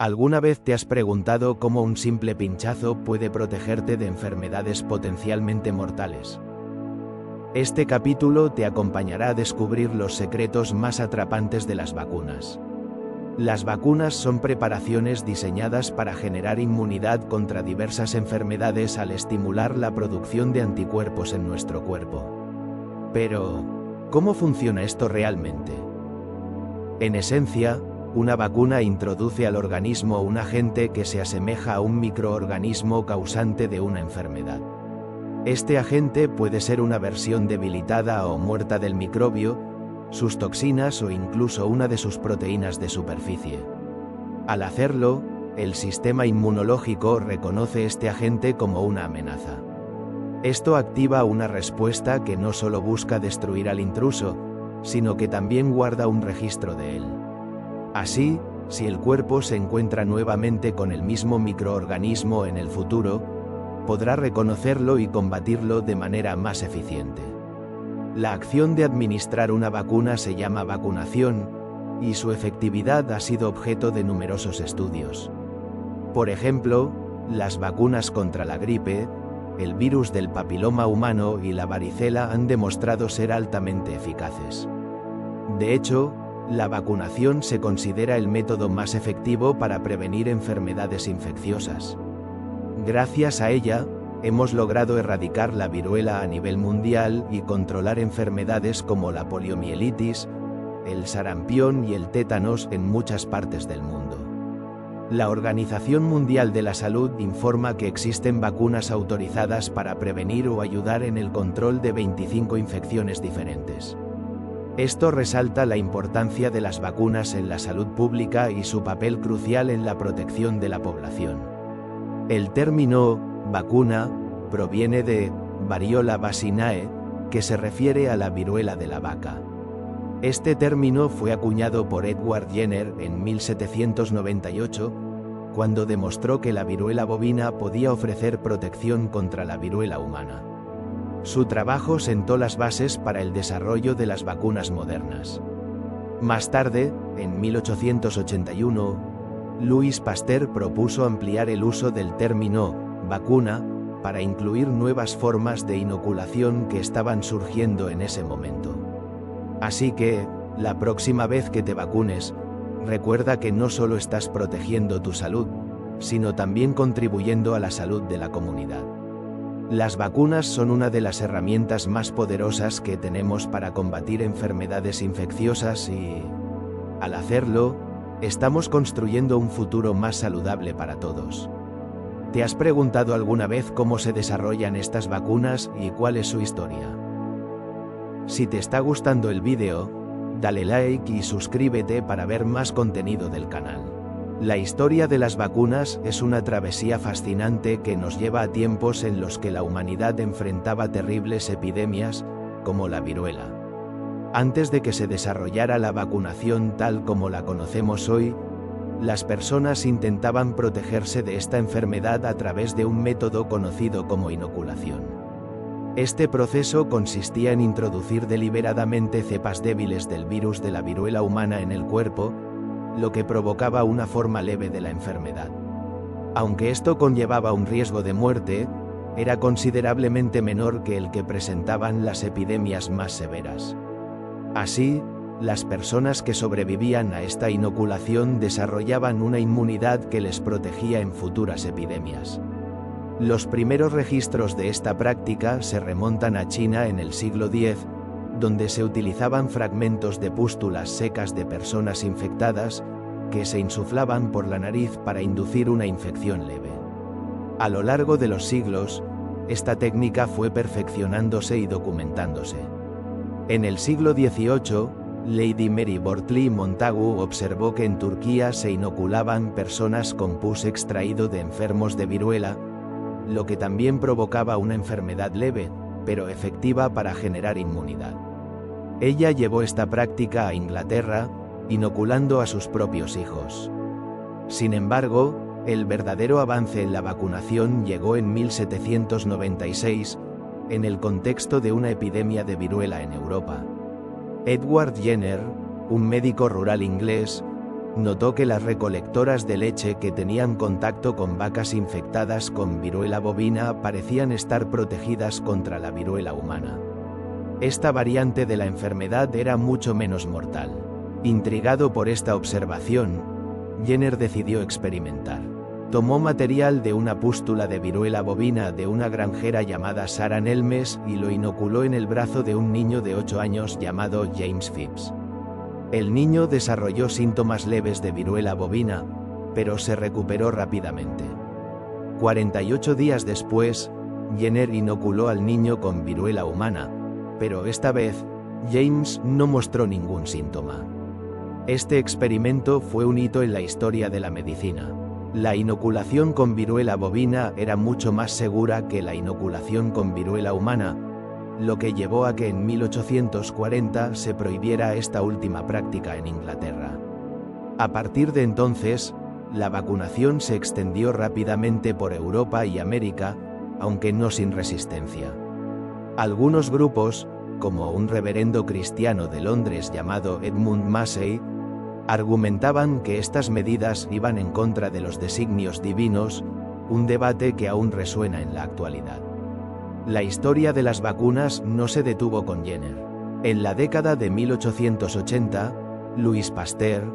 ¿Alguna vez te has preguntado cómo un simple pinchazo puede protegerte de enfermedades potencialmente mortales? Este capítulo te acompañará a descubrir los secretos más atrapantes de las vacunas. Las vacunas son preparaciones diseñadas para generar inmunidad contra diversas enfermedades al estimular la producción de anticuerpos en nuestro cuerpo. Pero, ¿cómo funciona esto realmente? En esencia, una vacuna introduce al organismo un agente que se asemeja a un microorganismo causante de una enfermedad. Este agente puede ser una versión debilitada o muerta del microbio, sus toxinas o incluso una de sus proteínas de superficie. Al hacerlo, el sistema inmunológico reconoce este agente como una amenaza. Esto activa una respuesta que no solo busca destruir al intruso, sino que también guarda un registro de él. Así, si el cuerpo se encuentra nuevamente con el mismo microorganismo en el futuro, podrá reconocerlo y combatirlo de manera más eficiente. La acción de administrar una vacuna se llama vacunación, y su efectividad ha sido objeto de numerosos estudios. Por ejemplo, las vacunas contra la gripe, el virus del papiloma humano y la varicela han demostrado ser altamente eficaces. De hecho, la vacunación se considera el método más efectivo para prevenir enfermedades infecciosas. Gracias a ella, hemos logrado erradicar la viruela a nivel mundial y controlar enfermedades como la poliomielitis, el sarampión y el tétanos en muchas partes del mundo. La Organización Mundial de la Salud informa que existen vacunas autorizadas para prevenir o ayudar en el control de 25 infecciones diferentes. Esto resalta la importancia de las vacunas en la salud pública y su papel crucial en la protección de la población. El término vacuna proviene de variola vacinae, que se refiere a la viruela de la vaca. Este término fue acuñado por Edward Jenner en 1798, cuando demostró que la viruela bovina podía ofrecer protección contra la viruela humana. Su trabajo sentó las bases para el desarrollo de las vacunas modernas. Más tarde, en 1881, Louis Pasteur propuso ampliar el uso del término vacuna para incluir nuevas formas de inoculación que estaban surgiendo en ese momento. Así que, la próxima vez que te vacunes, recuerda que no solo estás protegiendo tu salud, sino también contribuyendo a la salud de la comunidad. Las vacunas son una de las herramientas más poderosas que tenemos para combatir enfermedades infecciosas y, al hacerlo, estamos construyendo un futuro más saludable para todos. ¿Te has preguntado alguna vez cómo se desarrollan estas vacunas y cuál es su historia? Si te está gustando el vídeo, dale like y suscríbete para ver más contenido del canal. La historia de las vacunas es una travesía fascinante que nos lleva a tiempos en los que la humanidad enfrentaba terribles epidemias, como la viruela. Antes de que se desarrollara la vacunación tal como la conocemos hoy, las personas intentaban protegerse de esta enfermedad a través de un método conocido como inoculación. Este proceso consistía en introducir deliberadamente cepas débiles del virus de la viruela humana en el cuerpo, lo que provocaba una forma leve de la enfermedad. Aunque esto conllevaba un riesgo de muerte, era considerablemente menor que el que presentaban las epidemias más severas. Así, las personas que sobrevivían a esta inoculación desarrollaban una inmunidad que les protegía en futuras epidemias. Los primeros registros de esta práctica se remontan a China en el siglo X, donde se utilizaban fragmentos de pústulas secas de personas infectadas, que se insuflaban por la nariz para inducir una infección leve. A lo largo de los siglos, esta técnica fue perfeccionándose y documentándose. En el siglo XVIII, Lady Mary Wortley Montagu observó que en Turquía se inoculaban personas con pus extraído de enfermos de viruela, lo que también provocaba una enfermedad leve, pero efectiva para generar inmunidad. Ella llevó esta práctica a Inglaterra, inoculando a sus propios hijos. Sin embargo, el verdadero avance en la vacunación llegó en 1796, en el contexto de una epidemia de viruela en Europa. Edward Jenner, un médico rural inglés, notó que las recolectoras de leche que tenían contacto con vacas infectadas con viruela bovina parecían estar protegidas contra la viruela humana. Esta variante de la enfermedad era mucho menos mortal. Intrigado por esta observación, Jenner decidió experimentar. Tomó material de una pústula de viruela bovina de una granjera llamada Sarah Nelmes y lo inoculó en el brazo de un niño de 8 años llamado James Phipps. El niño desarrolló síntomas leves de viruela bovina, pero se recuperó rápidamente. 48 días después, Jenner inoculó al niño con viruela humana, pero esta vez, James no mostró ningún síntoma. Este experimento fue un hito en la historia de la medicina. La inoculación con viruela bovina era mucho más segura que la inoculación con viruela humana, lo que llevó a que en 1840 se prohibiera esta última práctica en Inglaterra. A partir de entonces, la vacunación se extendió rápidamente por Europa y América, aunque no sin resistencia. Algunos grupos, como un reverendo cristiano de Londres llamado Edmund Massey, argumentaban que estas medidas iban en contra de los designios divinos, un debate que aún resuena en la actualidad. La historia de las vacunas no se detuvo con Jenner. En la década de 1880, Louis Pasteur,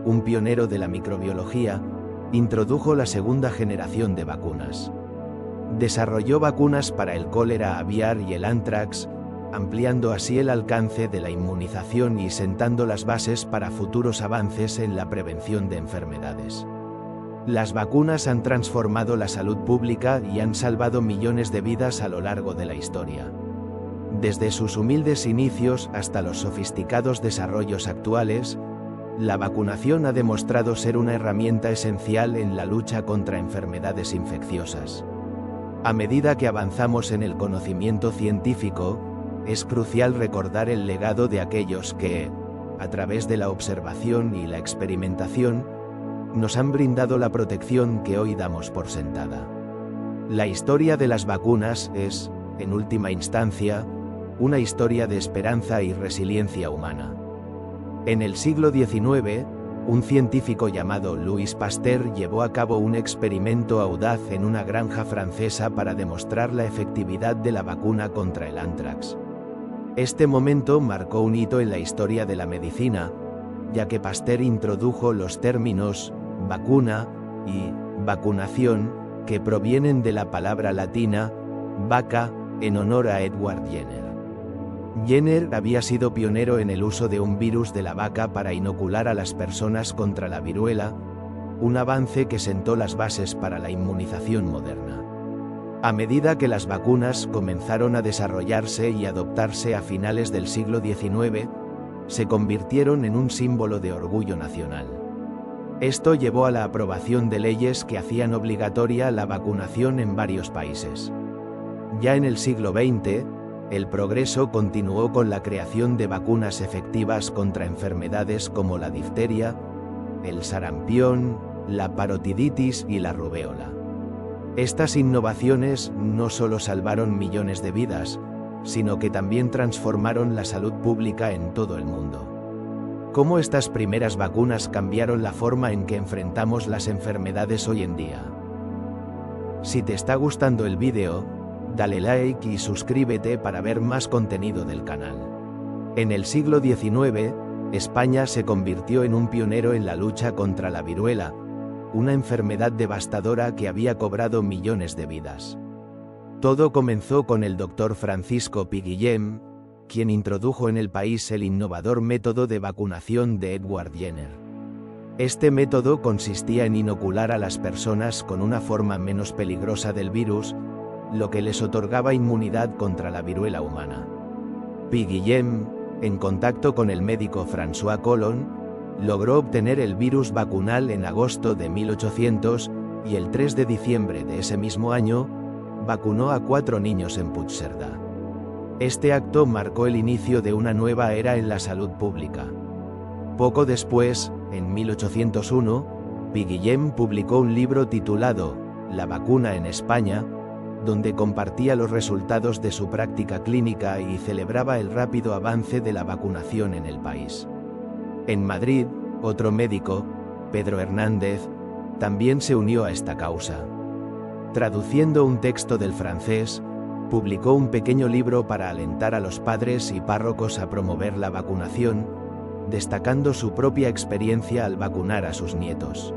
un pionero de la microbiología, introdujo la segunda generación de vacunas. Desarrolló vacunas para el cólera aviar y el anthrax, ampliando así el alcance de la inmunización y sentando las bases para futuros avances en la prevención de enfermedades. Las vacunas han transformado la salud pública y han salvado millones de vidas a lo largo de la historia. Desde sus humildes inicios hasta los sofisticados desarrollos actuales, la vacunación ha demostrado ser una herramienta esencial en la lucha contra enfermedades infecciosas. A medida que avanzamos en el conocimiento científico, es crucial recordar el legado de aquellos que, a través de la observación y la experimentación, nos han brindado la protección que hoy damos por sentada. La historia de las vacunas es, en última instancia, una historia de esperanza y resiliencia humana. En el siglo XIX, un científico llamado Louis Pasteur llevó a cabo un experimento audaz en una granja francesa para demostrar la efectividad de la vacuna contra el anthrax. Este momento marcó un hito en la historia de la medicina, ya que Pasteur introdujo los términos vacuna y vacunación, que provienen de la palabra latina vaca, en honor a Edward Jenner. Jenner había sido pionero en el uso de un virus de la vaca para inocular a las personas contra la viruela, un avance que sentó las bases para la inmunización moderna. A medida que las vacunas comenzaron a desarrollarse y adoptarse a finales del siglo XIX, se convirtieron en un símbolo de orgullo nacional. Esto llevó a la aprobación de leyes que hacían obligatoria la vacunación en varios países. Ya en el siglo XX, el progreso continuó con la creación de vacunas efectivas contra enfermedades como la difteria, el sarampión, la parotiditis y la rubéola. Estas innovaciones no solo salvaron millones de vidas, sino que también transformaron la salud pública en todo el mundo. ¿Cómo estas primeras vacunas cambiaron la forma en que enfrentamos las enfermedades hoy en día? Si te está gustando el vídeo, dale like y suscríbete para ver más contenido del canal. En el siglo XIX, España se convirtió en un pionero en la lucha contra la viruela, una enfermedad devastadora que había cobrado millones de vidas. Todo comenzó con el doctor Francisco Pi Guillem, quien introdujo en el país el innovador método de vacunación de Edward Jenner. Este método consistía en inocular a las personas con una forma menos peligrosa del virus, lo que les otorgaba inmunidad contra la viruela humana. Pi Guillem, en contacto con el médico François Collon, logró obtener el virus vacunal en agosto de 1800 y el 3 de diciembre de ese mismo año, vacunó a 4 niños en Puigcerdá. Este acto marcó el inicio de una nueva era en la salud pública. Poco después, en 1801, Pi Guillem publicó un libro titulado La vacuna en España, donde compartía los resultados de su práctica clínica y celebraba el rápido avance de la vacunación en el país. En Madrid, otro médico, Pedro Hernández, también se unió a esta causa. Traduciendo un texto del francés, publicó un pequeño libro para alentar a los padres y párrocos a promover la vacunación, destacando su propia experiencia al vacunar a sus nietos.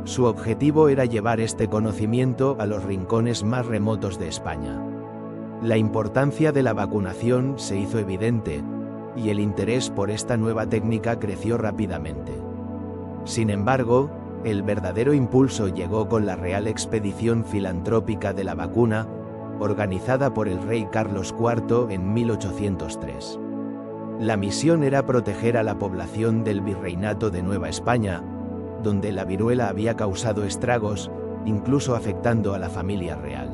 Su objetivo era llevar este conocimiento a los rincones más remotos de España. La importancia de la vacunación se hizo evidente, y el interés por esta nueva técnica creció rápidamente. Sin embargo, el verdadero impulso llegó con la Real Expedición Filantrópica de la Vacuna, organizada por el rey Carlos IV en 1803. La misión era proteger a la población del Virreinato de Nueva España, donde la viruela había causado estragos, incluso afectando a la familia real.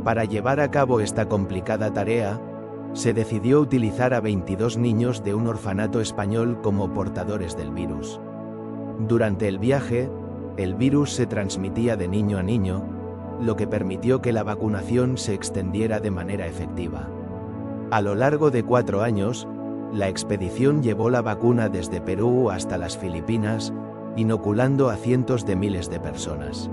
Para llevar a cabo esta complicada tarea, se decidió utilizar a 22 niños de un orfanato español como portadores del virus. Durante el viaje, el virus se transmitía de niño a niño, lo que permitió que la vacunación se extendiera de manera efectiva. A lo largo de 4 años, la expedición llevó la vacuna desde Perú hasta las Filipinas, inoculando a cientos de miles de personas.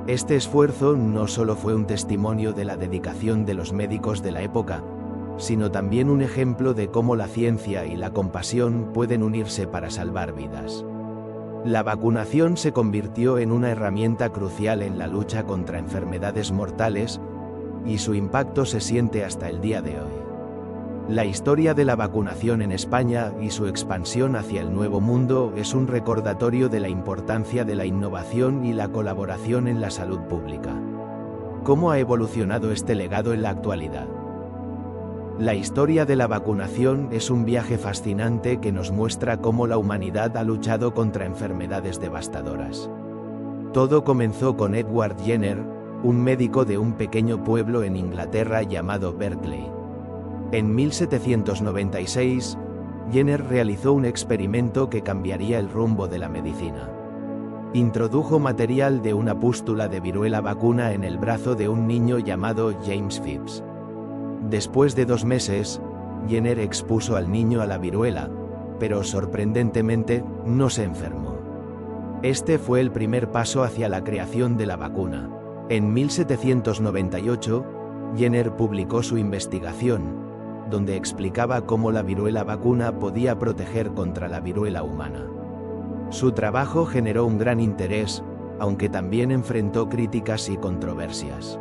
Este esfuerzo no solo fue un testimonio de la dedicación de los médicos de la época, sino también un ejemplo de cómo la ciencia y la compasión pueden unirse para salvar vidas. La vacunación se convirtió en una herramienta crucial en la lucha contra enfermedades mortales, y su impacto se siente hasta el día de hoy. La historia de la vacunación en España y su expansión hacia el Nuevo Mundo es un recordatorio de la importancia de la innovación y la colaboración en la salud pública. ¿Cómo ha evolucionado este legado en la actualidad? La historia de la vacunación es un viaje fascinante que nos muestra cómo la humanidad ha luchado contra enfermedades devastadoras. Todo comenzó con Edward Jenner, un médico de un pequeño pueblo en Inglaterra llamado Berkeley. En 1796, Jenner realizó un experimento que cambiaría el rumbo de la medicina. Introdujo material de una pústula de viruela vacuna en el brazo de un niño llamado James Phipps. Después de 2 meses, Jenner expuso al niño a la viruela, pero sorprendentemente, no se enfermó. Este fue el primer paso hacia la creación de la vacuna. En 1798, Jenner publicó su investigación, donde explicaba cómo la viruela vacuna podía proteger contra la viruela humana. Su trabajo generó un gran interés, aunque también enfrentó críticas y controversias.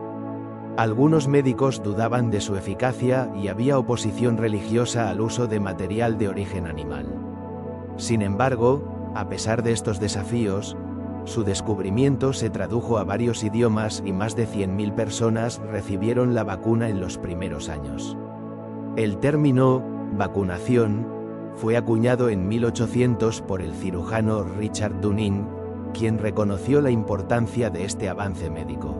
Algunos médicos dudaban de su eficacia y había oposición religiosa al uso de material de origen animal. Sin embargo, a pesar de estos desafíos, su descubrimiento se tradujo a varios idiomas y más de 100.000 personas recibieron la vacuna en los primeros años. El término vacunación fue acuñado en 1800 por el cirujano Richard Dunning, quien reconoció la importancia de este avance médico.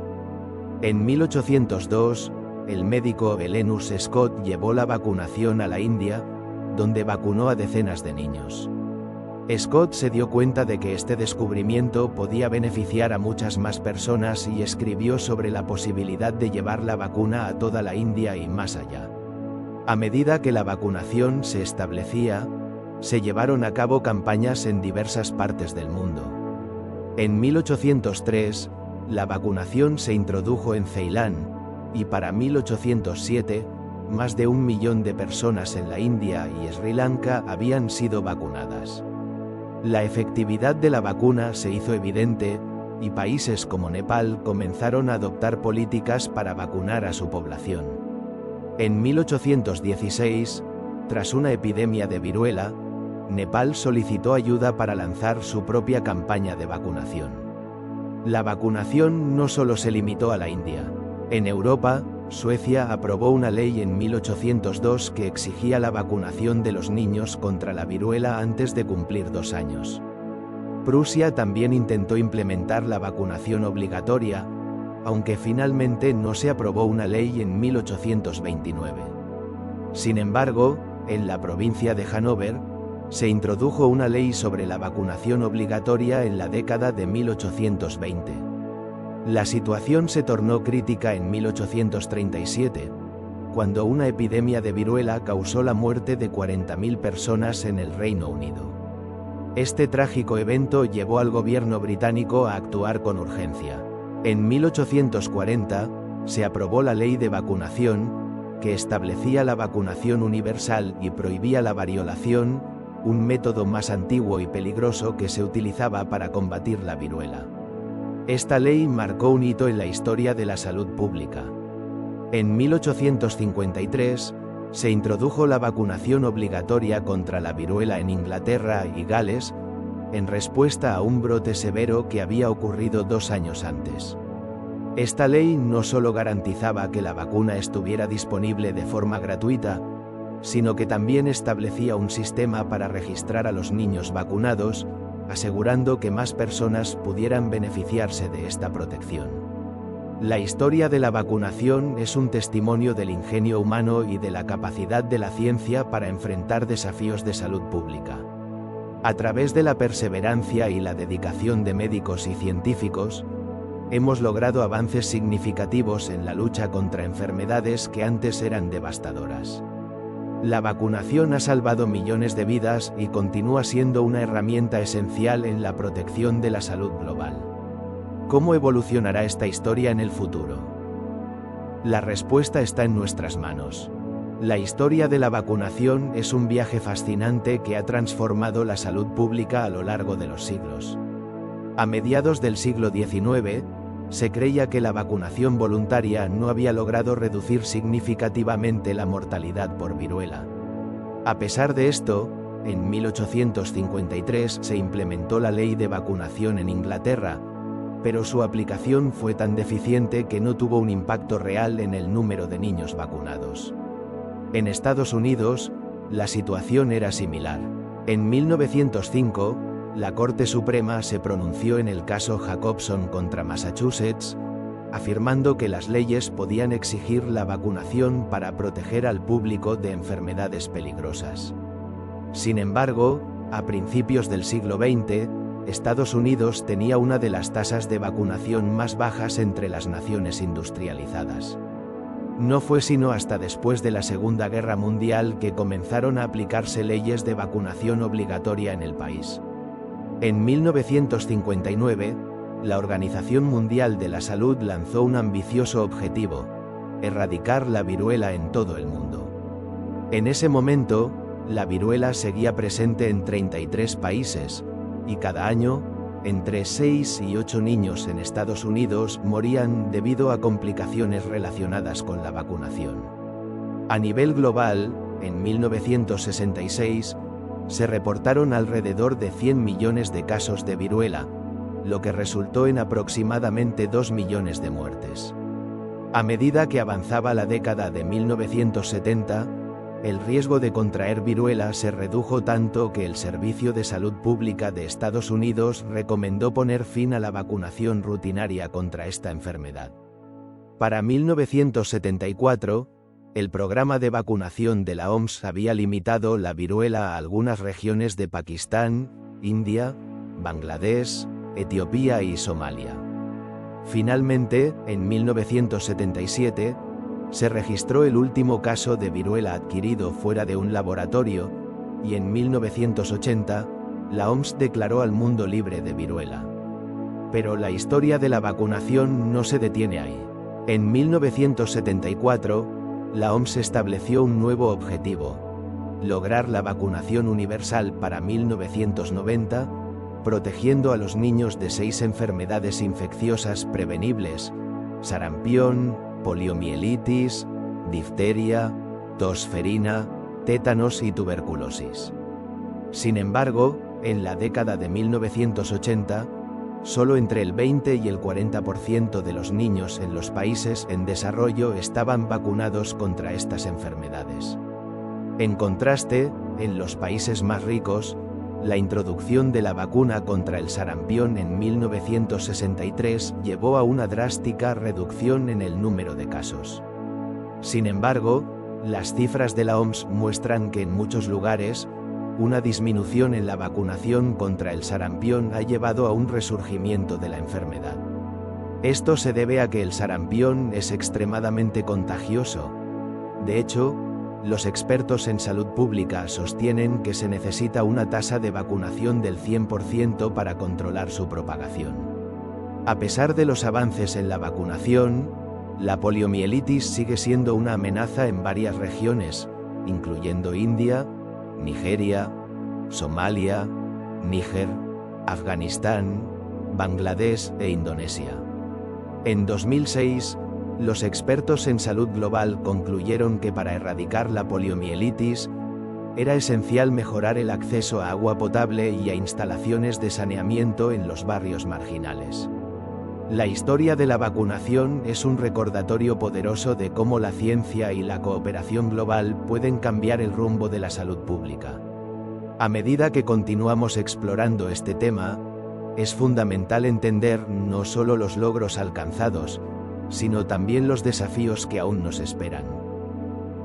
En 1802, el médico Elenus Scott llevó la vacunación a la India, donde vacunó a decenas de niños. Scott se dio cuenta de que este descubrimiento podía beneficiar a muchas más personas y escribió sobre la posibilidad de llevar la vacuna a toda la India y más allá. A medida que la vacunación se establecía, se llevaron a cabo campañas en diversas partes del mundo. En 1803, la vacunación se introdujo en Ceilán, y para 1807, más de 1 millón de personas en la India y Sri Lanka habían sido vacunadas. La efectividad de la vacuna se hizo evidente, y países como Nepal comenzaron a adoptar políticas para vacunar a su población. En 1816, tras una epidemia de viruela, Nepal solicitó ayuda para lanzar su propia campaña de vacunación. La vacunación no solo se limitó a la India. En Europa, Suecia aprobó una ley en 1802 que exigía la vacunación de los niños contra la viruela antes de cumplir 2 años. Prusia también intentó implementar la vacunación obligatoria, aunque finalmente no se aprobó una ley en 1829. Sin embargo, en la provincia de Hannover, se introdujo una ley sobre la vacunación obligatoria en la década de 1820. La situación se tornó crítica en 1837, cuando una epidemia de viruela causó la muerte de 40.000 personas en el Reino Unido. Este trágico evento llevó al gobierno británico a actuar con urgencia. En 1840, se aprobó la Ley de Vacunación, que establecía la vacunación universal y prohibía la variolación, un método más antiguo y peligroso que se utilizaba para combatir la viruela. Esta ley marcó un hito en la historia de la salud pública. En 1853, se introdujo la vacunación obligatoria contra la viruela en Inglaterra y Gales, en respuesta a un brote severo que había ocurrido 2 años antes. Esta ley no solo garantizaba que la vacuna estuviera disponible de forma gratuita, sino que también establecía un sistema para registrar a los niños vacunados, asegurando que más personas pudieran beneficiarse de esta protección. La historia de la vacunación es un testimonio del ingenio humano y de la capacidad de la ciencia para enfrentar desafíos de salud pública. A través de la perseverancia y la dedicación de médicos y científicos, hemos logrado avances significativos en la lucha contra enfermedades que antes eran devastadoras. La vacunación ha salvado millones de vidas y continúa siendo una herramienta esencial en la protección de la salud global. ¿Cómo evolucionará esta historia en el futuro? La respuesta está en nuestras manos. La historia de la vacunación es un viaje fascinante que ha transformado la salud pública a lo largo de los siglos. A mediados del siglo XIX, se creía que la vacunación voluntaria no había logrado reducir significativamente la mortalidad por viruela. A pesar de esto, en 1853 se implementó la ley de vacunación en Inglaterra, pero su aplicación fue tan deficiente que no tuvo un impacto real en el número de niños vacunados. En Estados Unidos, la situación era similar. En 1905, la Corte Suprema se pronunció en el caso Jacobson contra Massachusetts, afirmando que las leyes podían exigir la vacunación para proteger al público de enfermedades peligrosas. Sin embargo, a principios del siglo XX, Estados Unidos tenía una de las tasas de vacunación más bajas entre las naciones industrializadas. No fue sino hasta después de la Segunda Guerra Mundial que comenzaron a aplicarse leyes de vacunación obligatoria en el país. En 1959, la Organización Mundial de la Salud lanzó un ambicioso objetivo: erradicar la viruela en todo el mundo. En ese momento, la viruela seguía presente en 33 países, y cada año, entre 6 y 8 niños en Estados Unidos morían debido a complicaciones relacionadas con la vacunación. A nivel global, en 1966, se reportaron alrededor de 100 millones de casos de viruela, lo que resultó en aproximadamente 2 millones de muertes. A medida que avanzaba la década de 1970, el riesgo de contraer viruela se redujo tanto que el Servicio de Salud Pública de Estados Unidos recomendó poner fin a la vacunación rutinaria contra esta enfermedad. Para 1974, el programa de vacunación de la OMS había limitado la viruela a algunas regiones de Pakistán, India, Bangladesh, Etiopía y Somalia. Finalmente, en 1977, se registró el último caso de viruela adquirido fuera de un laboratorio, y en 1980, la OMS declaró al mundo libre de viruela. Pero la historia de la vacunación no se detiene ahí. En 1974, la OMS estableció un nuevo objetivo: lograr la vacunación universal para 1990, protegiendo a los niños de 6 enfermedades infecciosas prevenibles: sarampión, poliomielitis, difteria, tosferina, tétanos y tuberculosis. Sin embargo, en la década de 1980, solo entre el 20 y el 40% de los niños en los países en desarrollo estaban vacunados contra estas enfermedades. En contraste, en los países más ricos, la introducción de la vacuna contra el sarampión en 1963 llevó a una drástica reducción en el número de casos. Sin embargo, las cifras de la OMS muestran que en muchos lugares, una disminución en la vacunación contra el sarampión ha llevado a un resurgimiento de la enfermedad. Esto se debe a que el sarampión es extremadamente contagioso. De hecho, Los expertos en salud pública sostienen que se necesita una tasa de vacunación del 100% para controlar su propagación. A pesar de los avances en la vacunación, la poliomielitis sigue siendo una amenaza en varias regiones, incluyendo India, Nigeria, Somalia, Níger, Afganistán, Bangladesh e Indonesia. En 2006, los expertos en salud global concluyeron que para erradicar la poliomielitis, era esencial mejorar el acceso a agua potable y a instalaciones de saneamiento en los barrios marginales. La historia de la vacunación es un recordatorio poderoso de cómo la ciencia y la cooperación global pueden cambiar el rumbo de la salud pública. A medida que continuamos explorando este tema, es fundamental entender no solo los logros alcanzados, sino también los desafíos que aún nos esperan.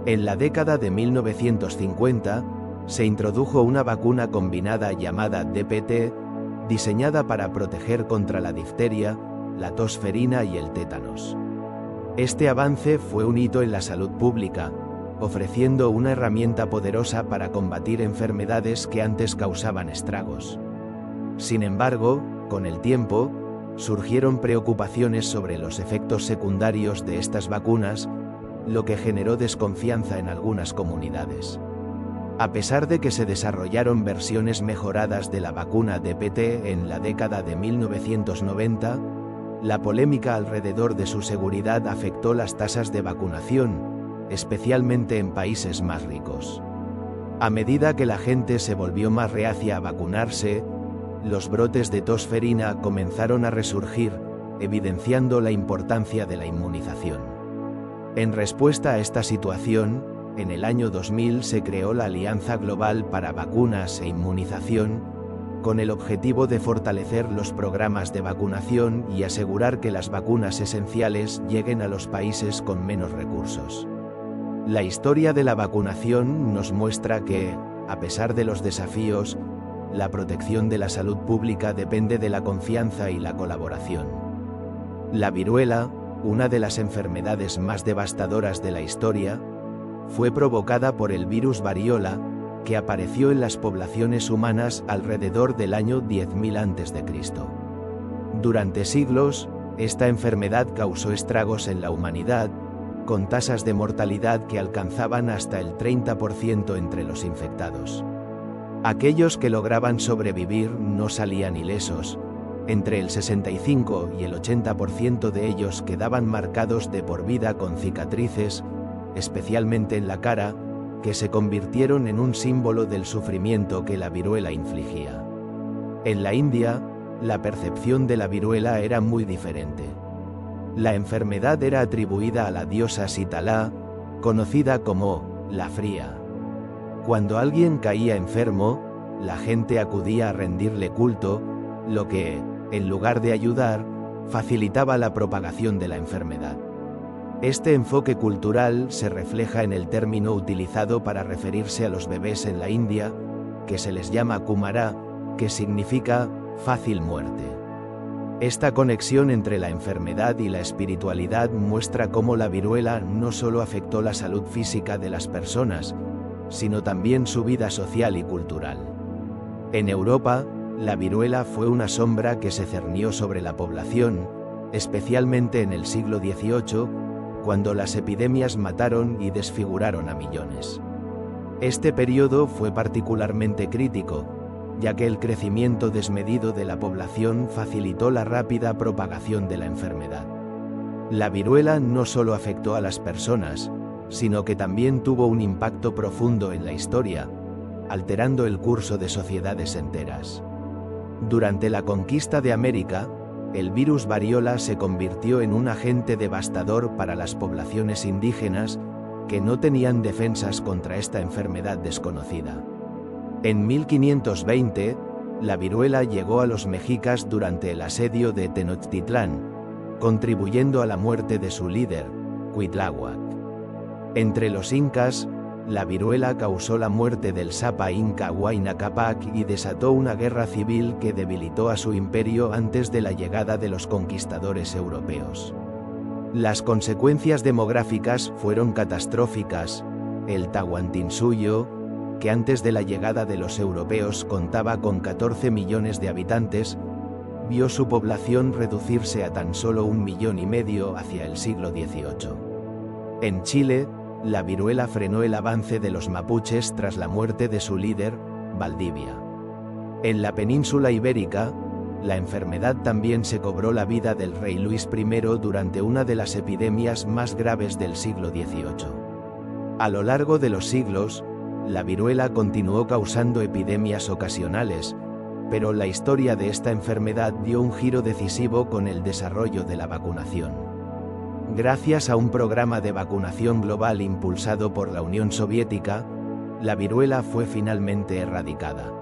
En la década de 1950, se introdujo una vacuna combinada llamada DPT, diseñada para proteger contra la difteria, la tosferina y el tétanos. Este avance fue un hito en la salud pública, ofreciendo una herramienta poderosa para combatir enfermedades que antes causaban estragos. Sin embargo, con el tiempo, surgieron preocupaciones sobre los efectos secundarios de estas vacunas, lo que generó desconfianza en algunas comunidades. A pesar de que se desarrollaron versiones mejoradas de la vacuna DPT en la década de 1990, la polémica alrededor de su seguridad afectó las tasas de vacunación, especialmente en países más ricos. A medida que la gente se volvió más reacia a vacunarse, los brotes de tosferina comenzaron a resurgir, evidenciando la importancia de la inmunización. En respuesta a esta situación, en el año 2000 se creó la Alianza Global para Vacunas e Inmunización, con el objetivo de fortalecer los programas de vacunación y asegurar que las vacunas esenciales lleguen a los países con menos recursos. La historia de la vacunación nos muestra que, a pesar de los desafíos, la protección de la salud pública depende de la confianza y la colaboración. La viruela, una de las enfermedades más devastadoras de la historia, fue provocada por el virus variola, que apareció en las poblaciones humanas alrededor del año 10.000 a.C. Durante siglos, esta enfermedad causó estragos en la humanidad, con tasas de mortalidad que alcanzaban hasta el 30% entre los infectados. Aquellos que lograban sobrevivir no salían ilesos. Entre el 65 y el 80% de ellos quedaban marcados de por vida con cicatrices, especialmente en la cara, que se convirtieron en un símbolo del sufrimiento que la viruela infligía. En la India, la percepción de la viruela era muy diferente. La enfermedad era atribuida a la diosa Sitala, conocida como la Fría. Cuando alguien caía enfermo, la gente acudía a rendirle culto, lo que, en lugar de ayudar, facilitaba la propagación de la enfermedad. Este enfoque cultural se refleja en el término utilizado para referirse a los bebés en la India, que se les llama Kumara, que significa fácil muerte. Esta conexión entre la enfermedad y la espiritualidad muestra cómo la viruela no solo afectó la salud física de las personas, sino también su vida social y cultural. En Europa, la viruela fue una sombra que se cernió sobre la población, especialmente en el siglo XVIII, cuando las epidemias mataron y desfiguraron a millones. Este periodo fue particularmente crítico, ya que el crecimiento desmedido de la población facilitó la rápida propagación de la enfermedad. La viruela no solo afectó a las personas, sino que también tuvo un impacto profundo en la historia, alterando el curso de sociedades enteras. Durante la conquista de América, el virus variola se convirtió en un agente devastador para las poblaciones indígenas, que no tenían defensas contra esta enfermedad desconocida. En 1520, la viruela llegó a los mexicas durante el asedio de Tenochtitlán, contribuyendo a la muerte de su líder, Cuitláhuac. Entre los incas, la viruela causó la muerte del Sapa inca Huayna Cápac y desató una guerra civil que debilitó a su imperio antes de la llegada de los conquistadores europeos. Las consecuencias demográficas fueron catastróficas, el Tahuantinsuyo, que antes de la llegada de los europeos contaba con 14 millones de habitantes, vio su población reducirse a tan solo 1,5 millones hacia el siglo XVIII. En Chile, la viruela frenó el avance de los mapuches tras la muerte de su líder, Valdivia. En la península ibérica, la enfermedad también se cobró la vida del rey Luis I durante una de las epidemias más graves del siglo XVIII. A lo largo de los siglos, la viruela continuó causando epidemias ocasionales, pero la historia de esta enfermedad dio un giro decisivo con el desarrollo de la vacunación. Gracias a un programa de vacunación global impulsado por la Unión Soviética, la viruela fue finalmente erradicada.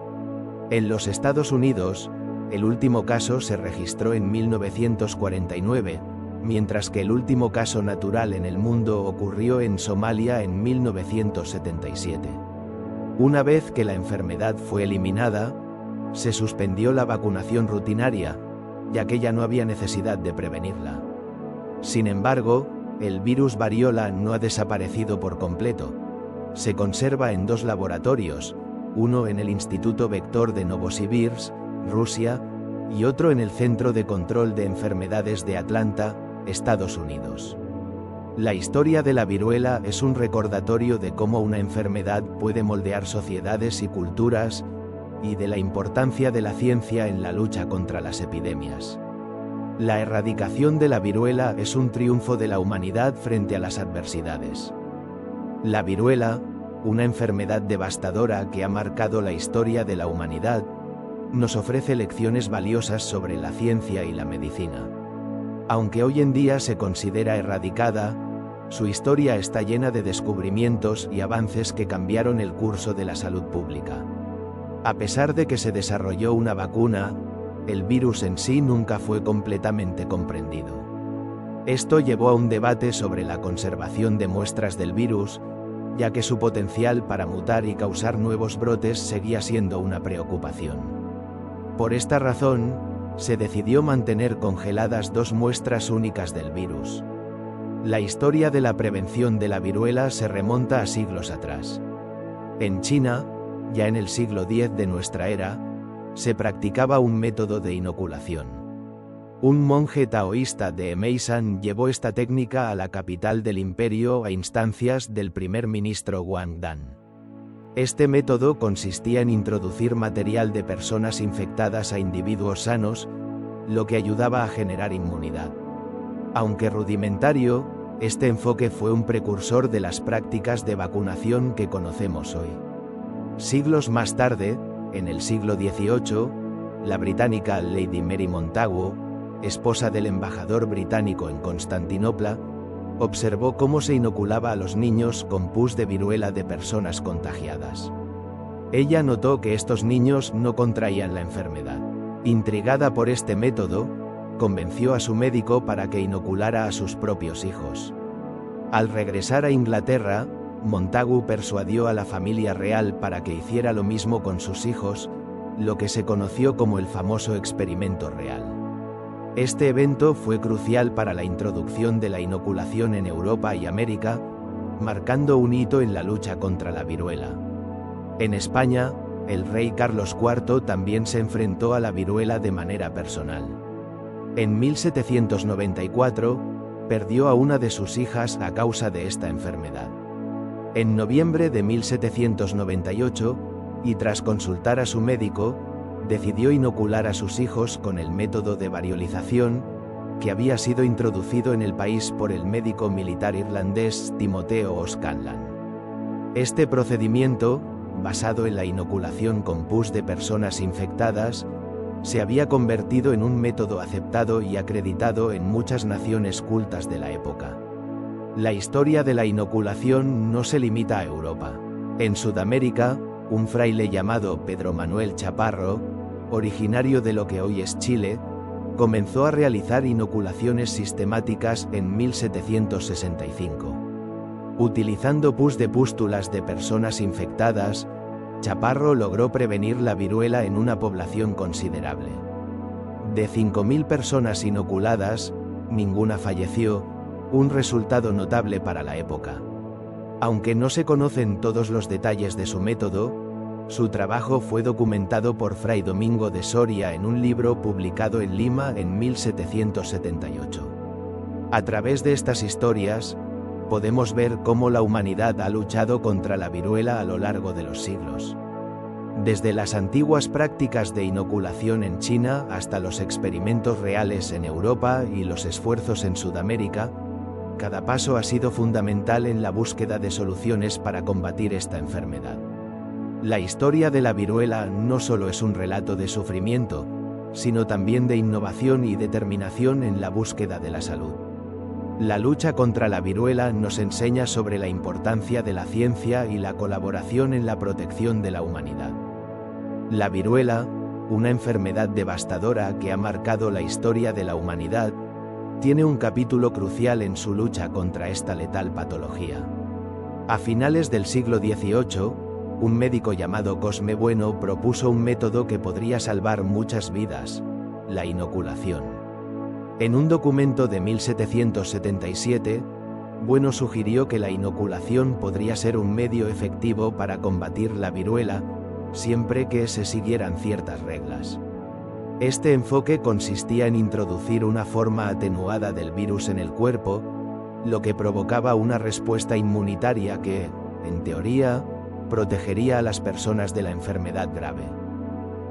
En los Estados Unidos, el último caso se registró en 1949, mientras que el último caso natural en el mundo ocurrió en Somalia en 1977. Una vez que la enfermedad fue eliminada, se suspendió la vacunación rutinaria, ya que ya no había necesidad de prevenirla. Sin embargo, el virus variola no ha desaparecido por completo. Se conserva en 2 laboratorios, uno en el Instituto Vector de Novosibirsk, Rusia, y otro en el Centro de Control de Enfermedades de Atlanta, Estados Unidos. La historia de la viruela es un recordatorio de cómo una enfermedad puede moldear sociedades y culturas, y de la importancia de la ciencia en la lucha contra las epidemias. La erradicación de la viruela es un triunfo de la humanidad frente a las adversidades. La viruela, una enfermedad devastadora que ha marcado la historia de la humanidad, nos ofrece lecciones valiosas sobre la ciencia y la medicina. Aunque hoy en día se considera erradicada, su historia está llena de descubrimientos y avances que cambiaron el curso de la salud pública. A pesar de que se desarrolló una vacuna, el virus en sí nunca fue completamente comprendido. Esto llevó a un debate sobre la conservación de muestras del virus, ya que su potencial para mutar y causar nuevos brotes seguía siendo una preocupación. Por esta razón, se decidió mantener congeladas 2 muestras únicas del virus. La historia de la prevención de la viruela se remonta a siglos atrás. En China, ya en el siglo X de nuestra era, se practicaba un método de inoculación. Un monje taoísta de Meisan llevó esta técnica a la capital del imperio a instancias del primer ministro Wang Dan. Este método consistía en introducir material de personas infectadas a individuos sanos, lo que ayudaba a generar inmunidad. Aunque rudimentario, este enfoque fue un precursor de las prácticas de vacunación que conocemos hoy. Siglos más tarde, en el siglo XVIII, la británica Lady Mary Montagu, esposa del embajador británico en Constantinopla, observó cómo se inoculaba a los niños con pus de viruela de personas contagiadas. Ella notó que estos niños no contraían la enfermedad. Intrigada por este método, convenció a su médico para que inoculara a sus propios hijos. Al regresar a Inglaterra, Montagu persuadió a la familia real para que hiciera lo mismo con sus hijos, lo que se conoció como el famoso experimento real. Este evento fue crucial para la introducción de la inoculación en Europa y América, marcando un hito en la lucha contra la viruela. En España, el rey Carlos IV también se enfrentó a la viruela de manera personal. En 1794, perdió a una de sus hijas a causa de esta enfermedad. En noviembre de 1798, y tras consultar a su médico, decidió inocular a sus hijos con el método de variolización, que había sido introducido en el país por el médico militar irlandés Timoteo O'Scanlan. Este procedimiento, basado en la inoculación con pus de personas infectadas, se había convertido en un método aceptado y acreditado en muchas naciones cultas de la época. La historia de la inoculación no se limita a Europa. En Sudamérica, un fraile llamado Pedro Manuel Chaparro, originario de lo que hoy es Chile, comenzó a realizar inoculaciones sistemáticas en 1765. Utilizando pus de pústulas de personas infectadas, Chaparro logró prevenir la viruela en una población considerable. De 5.000 personas inoculadas, ninguna falleció, un resultado notable para la época. Aunque no se conocen todos los detalles de su método, su trabajo fue documentado por Fray Domingo de Soria en un libro publicado en Lima en 1778. A través de estas historias, podemos ver cómo la humanidad ha luchado contra la viruela a lo largo de los siglos. Desde las antiguas prácticas de inoculación en China hasta los experimentos reales en Europa y los esfuerzos en Sudamérica, cada paso ha sido fundamental en la búsqueda de soluciones para combatir esta enfermedad. La historia de la viruela no solo es un relato de sufrimiento, sino también de innovación y determinación en la búsqueda de la salud. La lucha contra la viruela nos enseña sobre la importancia de la ciencia y la colaboración en la protección de la humanidad. La viruela, una enfermedad devastadora que ha marcado la historia de la humanidad, tiene un capítulo crucial en su lucha contra esta letal patología. A finales del siglo XVIII, un médico llamado Cosme Bueno propuso un método que podría salvar muchas vidas: la inoculación. En un documento de 1777, Bueno sugirió que la inoculación podría ser un medio efectivo para combatir la viruela, siempre que se siguieran ciertas reglas. Este enfoque consistía en introducir una forma atenuada del virus en el cuerpo, lo que provocaba una respuesta inmunitaria que, en teoría, protegería a las personas de la enfermedad grave.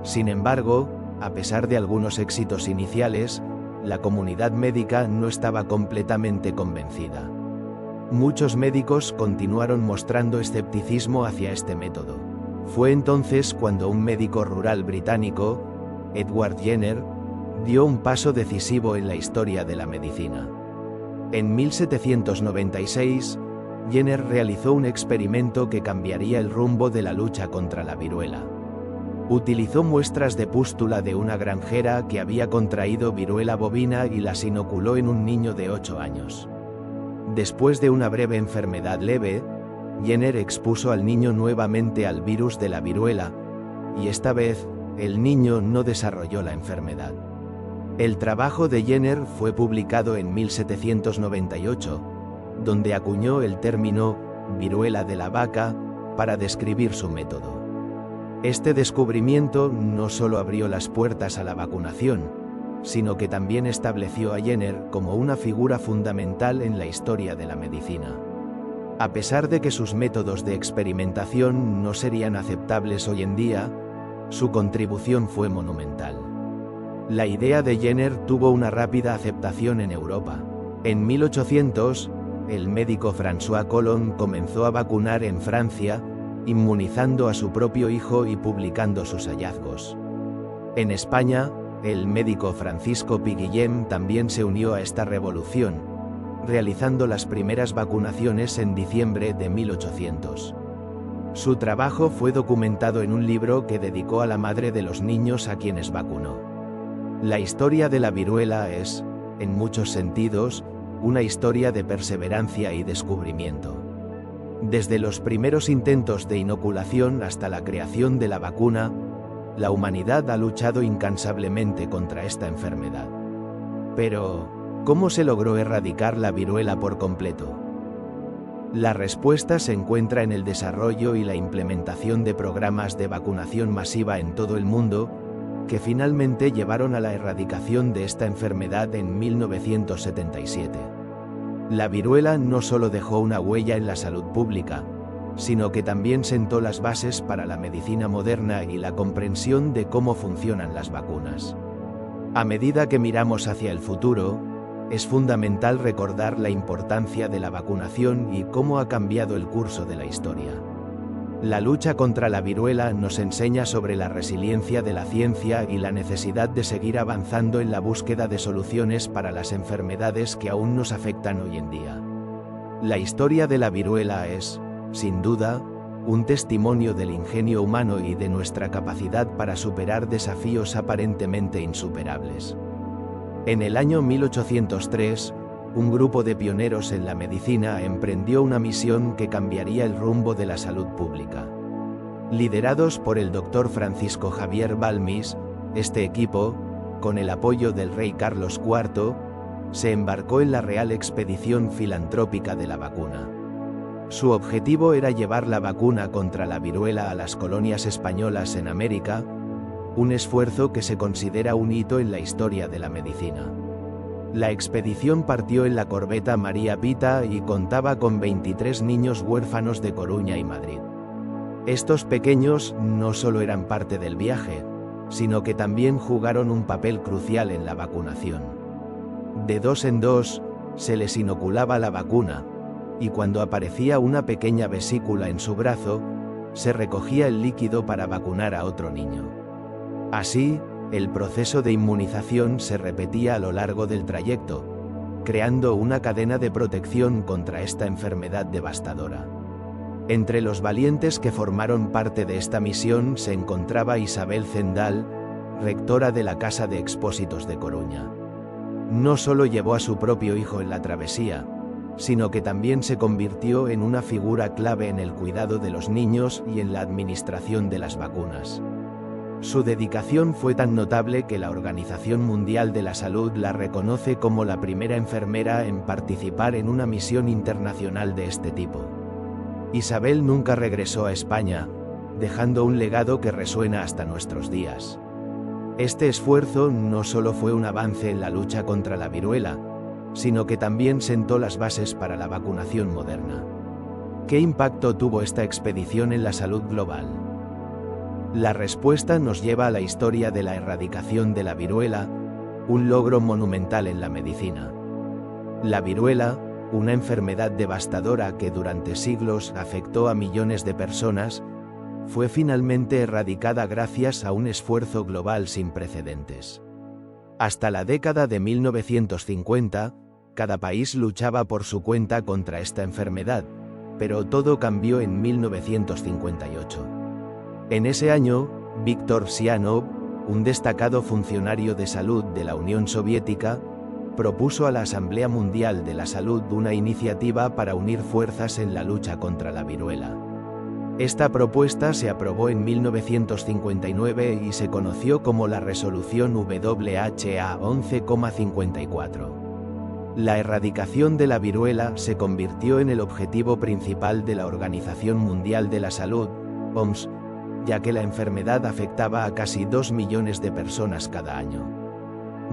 Sin embargo, a pesar de algunos éxitos iniciales, la comunidad médica no estaba completamente convencida. Muchos médicos continuaron mostrando escepticismo hacia este método. Fue entonces cuando un médico rural británico, Edward Jenner, dio un paso decisivo en la historia de la medicina. En 1796, Jenner realizó un experimento que cambiaría el rumbo de la lucha contra la viruela. Utilizó muestras de pústula de una granjera que había contraído viruela bovina y las inoculó en un niño de 8 años. Después de una breve enfermedad leve, Jenner expuso al niño nuevamente al virus de la viruela, y esta vez, el niño no desarrolló la enfermedad. El trabajo de Jenner fue publicado en 1798, donde acuñó el término viruela de la vaca para describir su método. Este descubrimiento no solo abrió las puertas a la vacunación, sino que también estableció a Jenner como una figura fundamental en la historia de la medicina. A pesar de que sus métodos de experimentación no serían aceptables hoy en día, su contribución fue monumental. La idea de Jenner tuvo una rápida aceptación en Europa. En 1800, el médico François Collon comenzó a vacunar en Francia, inmunizando a su propio hijo y publicando sus hallazgos. En España, el médico Francisco Pi Guillem también se unió a esta revolución, realizando las primeras vacunaciones en diciembre de 1800. Su trabajo fue documentado en un libro que dedicó a la madre de los niños a quienes vacunó. La historia de la viruela es, en muchos sentidos, una historia de perseverancia y descubrimiento. Desde los primeros intentos de inoculación hasta la creación de la vacuna, la humanidad ha luchado incansablemente contra esta enfermedad. Pero, ¿cómo se logró erradicar la viruela por completo? La respuesta se encuentra en el desarrollo y la implementación de programas de vacunación masiva en todo el mundo, que finalmente llevaron a la erradicación de esta enfermedad en 1977. La viruela no solo dejó una huella en la salud pública, sino que también sentó las bases para la medicina moderna y la comprensión de cómo funcionan las vacunas. A medida que miramos hacia el futuro, es fundamental recordar la importancia de la vacunación y cómo ha cambiado el curso de la historia. La lucha contra la viruela nos enseña sobre la resiliencia de la ciencia y la necesidad de seguir avanzando en la búsqueda de soluciones para las enfermedades que aún nos afectan hoy en día. La historia de la viruela es, sin duda, un testimonio del ingenio humano y de nuestra capacidad para superar desafíos aparentemente insuperables. En el año 1803, un grupo de pioneros en la medicina emprendió una misión que cambiaría el rumbo de la salud pública. Liderados por el Dr. Francisco Javier Balmis, este equipo, con el apoyo del rey Carlos IV, se embarcó en la Real Expedición Filantrópica de la Vacuna. Su objetivo era llevar la vacuna contra la viruela a las colonias españolas en América, un esfuerzo que se considera un hito en la historia de la medicina. La expedición partió en la corbeta María Pita y contaba con 23 niños huérfanos de Coruña y Madrid. Estos pequeños no solo eran parte del viaje, sino que también jugaron un papel crucial en la vacunación. De dos en dos, se les inoculaba la vacuna, y cuando aparecía una pequeña vesícula en su brazo, se recogía el líquido para vacunar a otro niño. Así, el proceso de inmunización se repetía a lo largo del trayecto, creando una cadena de protección contra esta enfermedad devastadora. Entre los valientes que formaron parte de esta misión se encontraba Isabel Zendal, rectora de la Casa de Expósitos de Coruña. No solo llevó a su propio hijo en la travesía, sino que también se convirtió en una figura clave en el cuidado de los niños y en la administración de las vacunas. Su dedicación fue tan notable que la Organización Mundial de la Salud la reconoce como la primera enfermera en participar en una misión internacional de este tipo. Isabel nunca regresó a España, dejando un legado que resuena hasta nuestros días. Este esfuerzo no solo fue un avance en la lucha contra la viruela, sino que también sentó las bases para la vacunación moderna. ¿Qué impacto tuvo esta expedición en la salud global? La respuesta nos lleva a la historia de la erradicación de la viruela, un logro monumental en la medicina. La viruela, una enfermedad devastadora que durante siglos afectó a millones de personas, fue finalmente erradicada gracias a un esfuerzo global sin precedentes. Hasta la década de 1950, cada país luchaba por su cuenta contra esta enfermedad, pero todo cambió en 1958. En ese año, Viktor Sianov, un destacado funcionario de salud de la Unión Soviética, propuso a la Asamblea Mundial de la Salud una iniciativa para unir fuerzas en la lucha contra la viruela. Esta propuesta se aprobó en 1959 y se conoció como la Resolución WHA 11,54. La erradicación de la viruela se convirtió en el objetivo principal de la Organización Mundial de la Salud, OMS, ya que la enfermedad afectaba a casi 2 millones de personas cada año.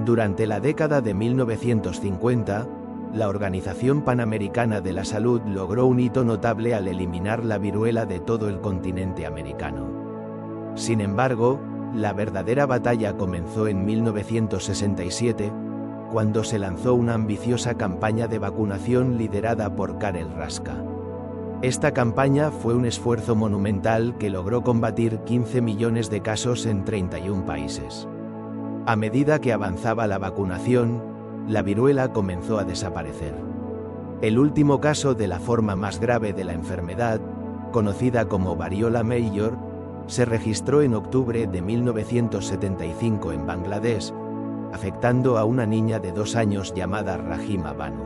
Durante la década de 1950, la Organización Panamericana de la Salud logró un hito notable al eliminar la viruela de todo el continente americano. Sin embargo, la verdadera batalla comenzó en 1967, cuando se lanzó una ambiciosa campaña de vacunación liderada por Karel Raska. Esta campaña fue un esfuerzo monumental que logró combatir 15 millones de casos en 31 países. A medida que avanzaba la vacunación, la viruela comenzó a desaparecer. El último caso de la forma más grave de la enfermedad, conocida como variola mayor, se registró en octubre de 1975 en Bangladesh, afectando a una niña de 2 años llamada Rahima Banu.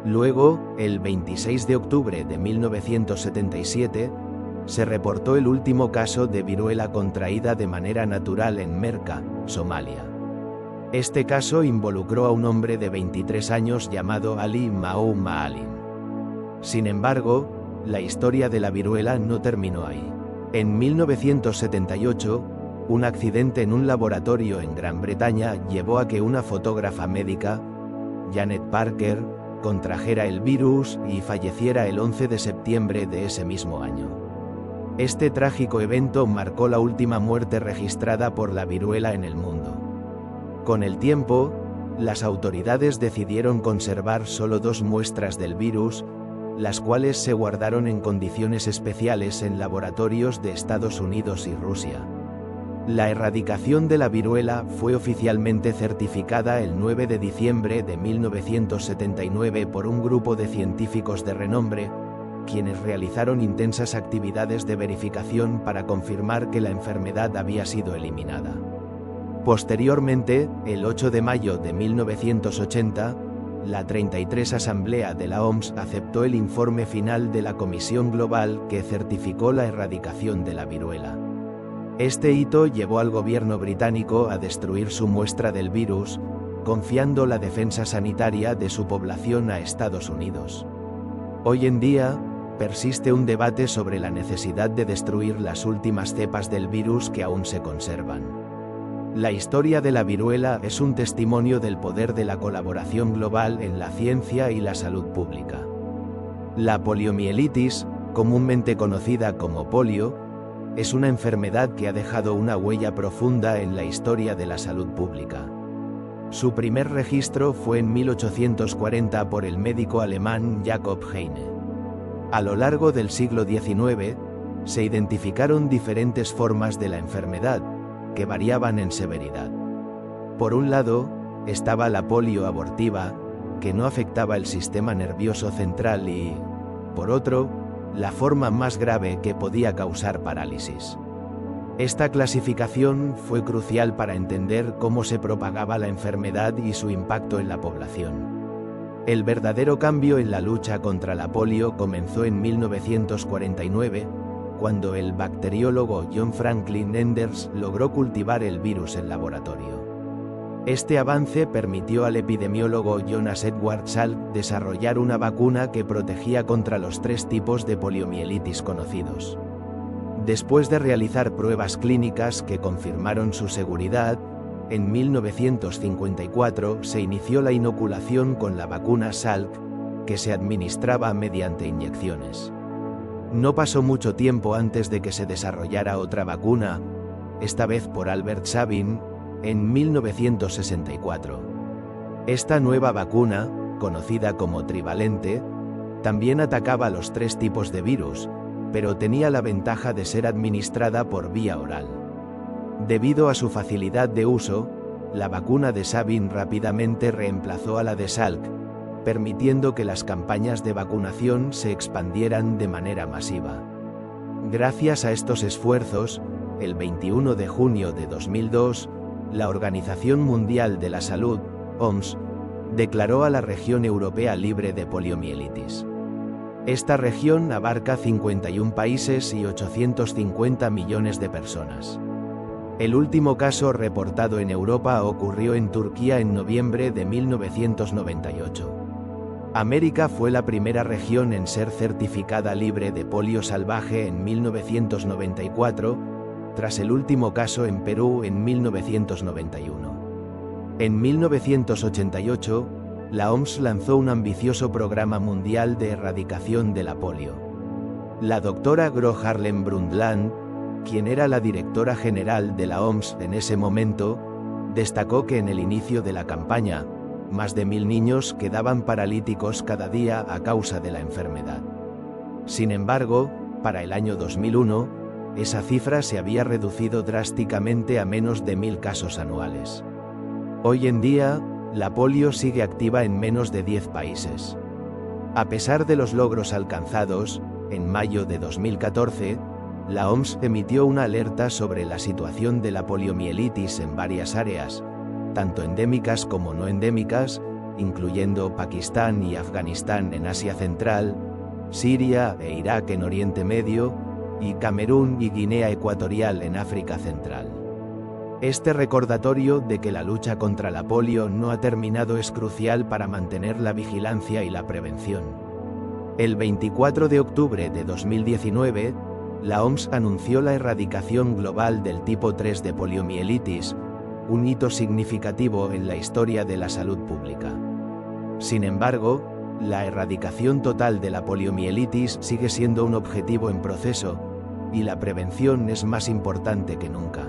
Luego, el 26 de octubre de 1977, se reportó el último caso de viruela contraída de manera natural en Merka, Somalia. Este caso involucró a un hombre de 23 años llamado Ali Mao Maalim. Sin embargo, la historia de la viruela no terminó ahí. En 1978, un accidente en un laboratorio en Gran Bretaña llevó a que una fotógrafa médica, Janet Parker, contrajera el virus y falleciera el 11 de septiembre de ese mismo año. Este trágico evento marcó la última muerte registrada por la viruela en el mundo. Con el tiempo, las autoridades decidieron conservar solo 2 muestras del virus, las cuales se guardaron en condiciones especiales en laboratorios de Estados Unidos y Rusia. La erradicación de la viruela fue oficialmente certificada el 9 de diciembre de 1979 por un grupo de científicos de renombre, quienes realizaron intensas actividades de verificación para confirmar que la enfermedad había sido eliminada. Posteriormente, el 8 de mayo de 1980, la 33 Asamblea de la OMS aceptó el informe final de la Comisión Global que certificó la erradicación de la viruela. Este hito llevó al gobierno británico a destruir su muestra del virus, confiando la defensa sanitaria de su población a Estados Unidos. Hoy en día, persiste un debate sobre la necesidad de destruir las últimas cepas del virus que aún se conservan. La historia de la viruela es un testimonio del poder de la colaboración global en la ciencia y la salud pública. La poliomielitis, comúnmente conocida como polio, es una enfermedad que ha dejado una huella profunda en la historia de la salud pública. Su primer registro fue en 1840 por el médico alemán Jakob Heine. A lo largo del siglo XIX, se identificaron diferentes formas de la enfermedad, que variaban en severidad. Por un lado, estaba la polio abortiva, que no afectaba el sistema nervioso central y, por otro, la forma más grave que podía causar parálisis. Esta clasificación fue crucial para entender cómo se propagaba la enfermedad y su impacto en la población. El verdadero cambio en la lucha contra la polio comenzó en 1949, cuando el bacteriólogo John Franklin Enders logró cultivar el virus en laboratorio. Este avance permitió al epidemiólogo Jonas Edward Salk desarrollar una vacuna que protegía contra los 3 tipos de poliomielitis conocidos. Después de realizar pruebas clínicas que confirmaron su seguridad, en 1954 se inició la inoculación con la vacuna Salk, que se administraba mediante inyecciones. No pasó mucho tiempo antes de que se desarrollara otra vacuna, esta vez por Albert Sabin, en 1964. Esta nueva vacuna, conocida como trivalente, también atacaba los 3 tipos de virus, pero tenía la ventaja de ser administrada por vía oral. Debido a su facilidad de uso, la vacuna de Sabin rápidamente reemplazó a la de Salk, permitiendo que las campañas de vacunación se expandieran de manera masiva. Gracias a estos esfuerzos, el 21 de junio de 2002, la Organización Mundial de la Salud, OMS, declaró a la región europea libre de poliomielitis. Esta región abarca 51 países y 850 millones de personas. El último caso reportado en Europa ocurrió en Turquía en noviembre de 1998. América fue la primera región en ser certificada libre de polio salvaje en 1994, tras el último caso en Perú en 1991. En 1988, la OMS lanzó un ambicioso programa mundial de erradicación de la polio. La doctora Gro Harlem Brundtland, quien era la directora general de la OMS en ese momento, destacó que en el inicio de la campaña, más de 1000 niños quedaban paralíticos cada día a causa de la enfermedad. Sin embargo, para el año 2001, esa cifra se había reducido drásticamente a menos de 1000 casos anuales. Hoy en día, la polio sigue activa en menos de 10 países. A pesar de los logros alcanzados, en mayo de 2014, la OMS emitió una alerta sobre la situación de la poliomielitis en varias áreas, tanto endémicas como no endémicas, incluyendo Pakistán y Afganistán en Asia Central, Siria e Irak en Oriente Medio, y Camerún y Guinea Ecuatorial en África Central. Este recordatorio de que la lucha contra la polio no ha terminado es crucial para mantener la vigilancia y la prevención. El 24 de octubre de 2019, la OMS anunció la erradicación global del tipo 3 de poliomielitis, un hito significativo en la historia de la salud pública. Sin embargo, la erradicación total de la poliomielitis sigue siendo un objetivo en proceso, y la prevención es más importante que nunca.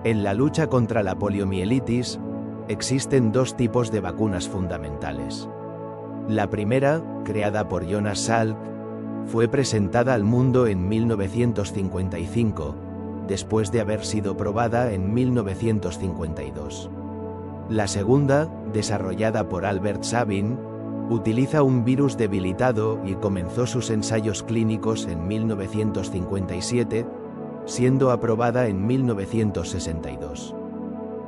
En la lucha contra la poliomielitis, existen 2 tipos de vacunas fundamentales. La primera, creada por Jonas Salk, fue presentada al mundo en 1955, después de haber sido probada en 1952. La segunda, desarrollada por Albert Sabin, utiliza un virus debilitado y comenzó sus ensayos clínicos en 1957, siendo aprobada en 1962.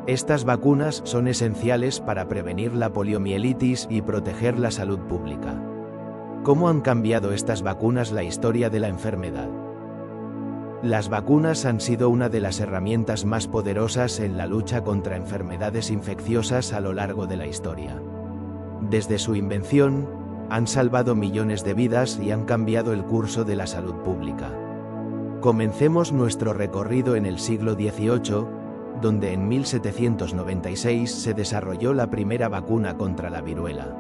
Estas vacunas son esenciales para prevenir la poliomielitis y proteger la salud pública. ¿Cómo han cambiado estas vacunas la historia de la enfermedad? Las vacunas han sido una de las herramientas más poderosas en la lucha contra enfermedades infecciosas a lo largo de la historia. Desde su invención, Han salvado millones de vidas y han cambiado el curso de la salud pública. Comencemos nuestro recorrido en el siglo XVIII, donde en 1796 se desarrolló la primera vacuna contra la viruela.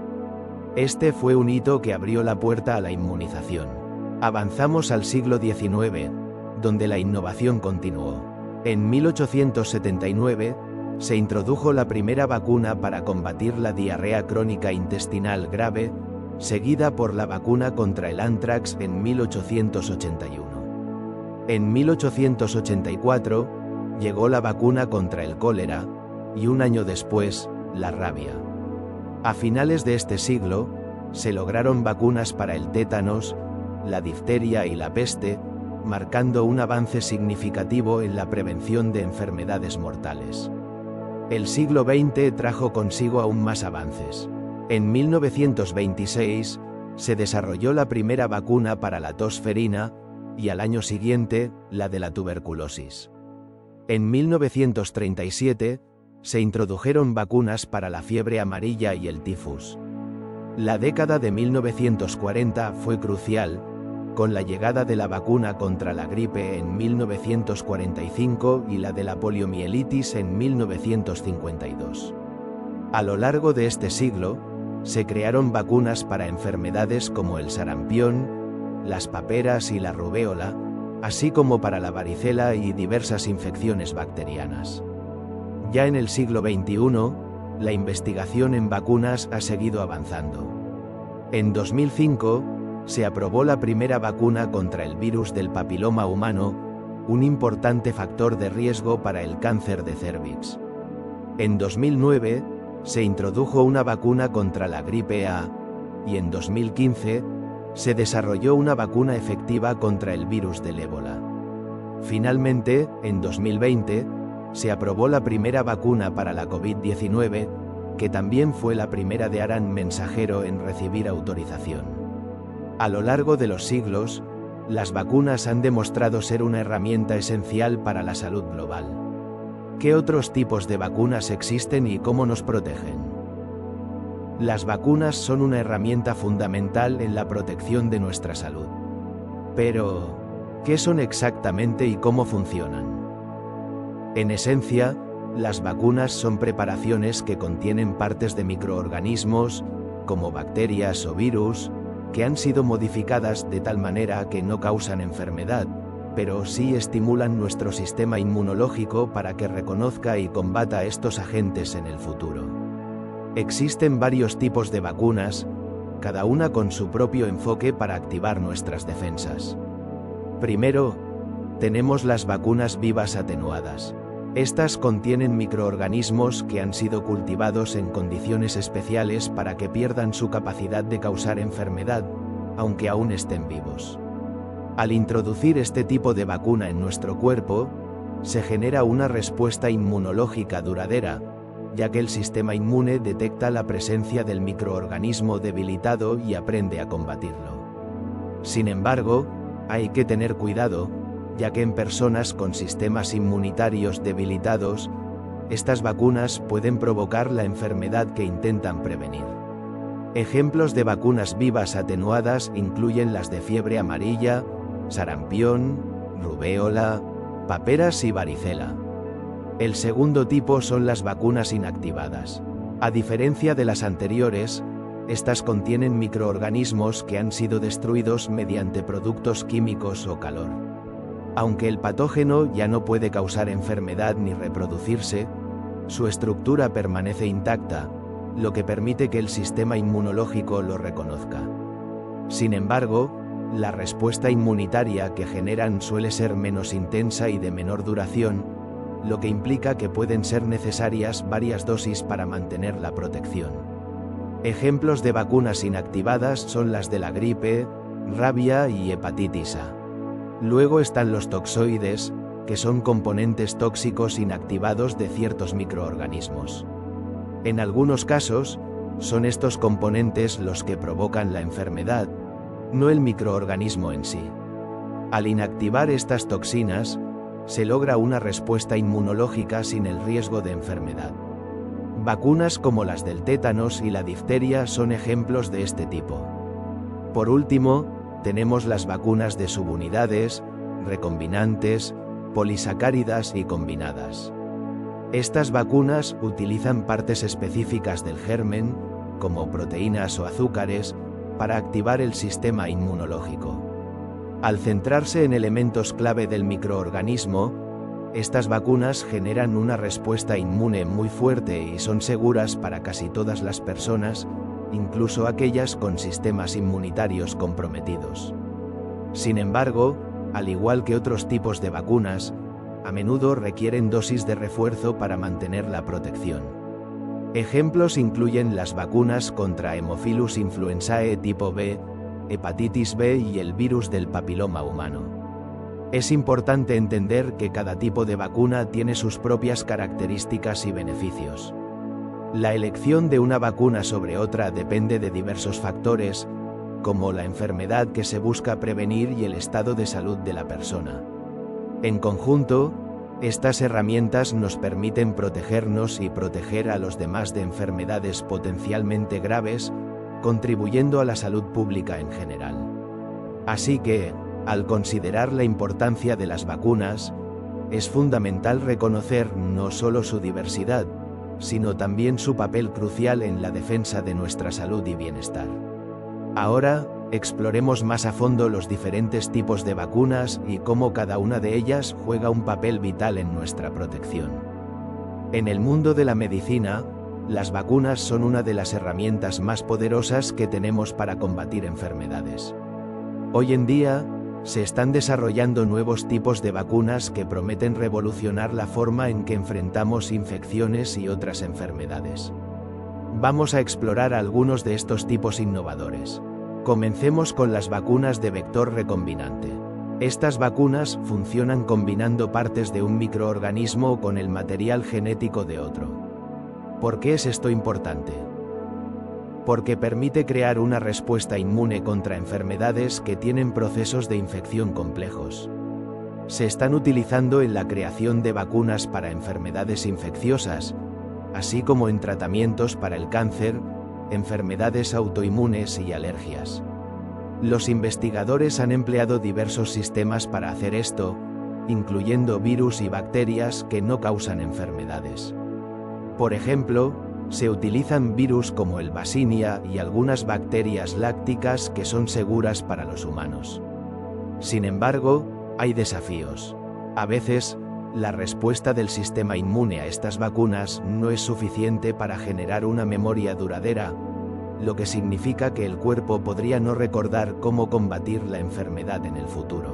Este fue un hito que abrió la puerta a la inmunización. Avanzamos al siglo XIX, donde la innovación continuó. En 1879, se introdujo la primera vacuna para combatir la diarrea crónica intestinal grave, seguida por la vacuna contra el anthrax en 1881. En 1884, llegó la vacuna contra el cólera, y un año después, la rabia. A finales de este siglo, se lograron vacunas para el tétanos, la difteria y la peste, marcando un avance significativo en la prevención de enfermedades mortales. El siglo XX trajo consigo aún más avances. En 1926, se desarrolló la primera vacuna para la tos ferina, y al año siguiente, la de la tuberculosis. En 1937, se introdujeron vacunas para la fiebre amarilla y el tifus. La década de 1940 fue crucial, con la llegada de la vacuna contra la gripe en 1945 y la de la poliomielitis en 1952. A lo largo de este siglo, se crearon vacunas para enfermedades como el sarampión, las paperas y la rubéola, así como para la varicela y diversas infecciones bacterianas. Ya en el siglo XXI, la investigación en vacunas ha seguido avanzando. En 2005, se aprobó la primera vacuna contra el virus del papiloma humano, un importante factor de riesgo para el cáncer de cérvix. En 2009, se introdujo una vacuna contra la gripe A, y en 2015, se desarrolló una vacuna efectiva contra el virus del ébola. Finalmente, en 2020, se aprobó la primera vacuna para la COVID-19, que también fue la primera de ARN mensajero en recibir autorización. A lo largo de los siglos, las vacunas han demostrado ser una herramienta esencial para la salud global. ¿Qué otros tipos de vacunas existen y cómo nos protegen? Las vacunas son una herramienta fundamental en la protección de nuestra salud. Pero, ¿qué son exactamente y cómo funcionan? En esencia, las vacunas son preparaciones que contienen partes de microorganismos, como bacterias o virus, que han sido modificadas de tal manera que no causan enfermedad, pero sí estimulan nuestro sistema inmunológico para que reconozca y combata estos agentes en el futuro. Existen varios tipos de vacunas, cada una con su propio enfoque para activar nuestras defensas. Primero, tenemos las vacunas vivas atenuadas. Estas contienen microorganismos que han sido cultivados en condiciones especiales para que pierdan su capacidad de causar enfermedad, aunque aún estén vivos. Al introducir este tipo de vacuna en nuestro cuerpo, se genera una respuesta inmunológica duradera, ya que el sistema inmune detecta la presencia del microorganismo debilitado y aprende a combatirlo. Sin embargo, hay que tener cuidado, ya que en personas con sistemas inmunitarios debilitados, estas vacunas pueden provocar la enfermedad que intentan prevenir. Ejemplos de vacunas vivas atenuadas incluyen las de fiebre amarilla, sarampión, rubéola, paperas y varicela. El segundo tipo son las vacunas inactivadas. A diferencia de las anteriores, estas contienen microorganismos que han sido destruidos mediante productos químicos o calor. Aunque el patógeno ya no puede causar enfermedad ni reproducirse, su estructura permanece intacta, lo que permite que el sistema inmunológico lo reconozca. Sin embargo, la respuesta inmunitaria que generan suele ser menos intensa y de menor duración, lo que implica que pueden ser necesarias varias dosis para mantener la protección. Ejemplos de vacunas inactivadas son las de la gripe, rabia y hepatitis A. Luego están los toxoides, que son componentes tóxicos inactivados de ciertos microorganismos. En algunos casos, son estos componentes los que provocan la enfermedad, no el microorganismo en sí. Al inactivar estas toxinas, se logra una respuesta inmunológica sin el riesgo de enfermedad. Vacunas como las del tétanos y la difteria son ejemplos de este tipo. Por último, tenemos las vacunas de subunidades, recombinantes, polisacáridas y combinadas. Estas vacunas utilizan partes específicas del germen, como proteínas o azúcares, para activar el sistema inmunológico. Al centrarse en elementos clave del microorganismo, estas vacunas generan una respuesta inmune muy fuerte y son seguras para casi todas las personas, incluso aquellas con sistemas inmunitarios comprometidos. Sin embargo, al igual que otros tipos de vacunas, a menudo requieren dosis de refuerzo para mantener la protección. Ejemplos incluyen las vacunas contra Haemophilus influenzae tipo B, hepatitis B y el virus del papiloma humano. Es importante entender que cada tipo de vacuna tiene sus propias características y beneficios. La elección de una vacuna sobre otra depende de diversos factores, como la enfermedad que se busca prevenir y el estado de salud de la persona. En conjunto, estas herramientas nos permiten protegernos y proteger a los demás de enfermedades potencialmente graves, contribuyendo a la salud pública en general. Así que, al considerar la importancia de las vacunas, es fundamental reconocer no solo su diversidad, sino también su papel crucial en la defensa de nuestra salud y bienestar. Ahora, exploremos más a fondo los diferentes tipos de vacunas y cómo cada una de ellas juega un papel vital en nuestra protección. En el mundo de la medicina, las vacunas son una de las herramientas más poderosas que tenemos para combatir enfermedades. Hoy en día, se están desarrollando nuevos tipos de vacunas que prometen revolucionar la forma en que enfrentamos infecciones y otras enfermedades. Vamos a explorar algunos de estos tipos innovadores. Comencemos con las vacunas de vector recombinante. Estas vacunas funcionan combinando partes de un microorganismo con el material genético de otro. ¿Por qué es esto importante? Porque permite crear una respuesta inmune contra enfermedades que tienen procesos de infección complejos. Se están utilizando en la creación de vacunas para enfermedades infecciosas, así como en tratamientos para el cáncer, enfermedades autoinmunes y alergias. Los investigadores han empleado diversos sistemas para hacer esto, incluyendo virus y bacterias que no causan enfermedades. Por ejemplo, se utilizan virus como el Vaccinia y algunas bacterias lácticas que son seguras para los humanos. Sin embargo, hay desafíos. A veces, la respuesta del sistema inmune a estas vacunas no es suficiente para generar una memoria duradera, lo que significa que el cuerpo podría no recordar cómo combatir la enfermedad en el futuro.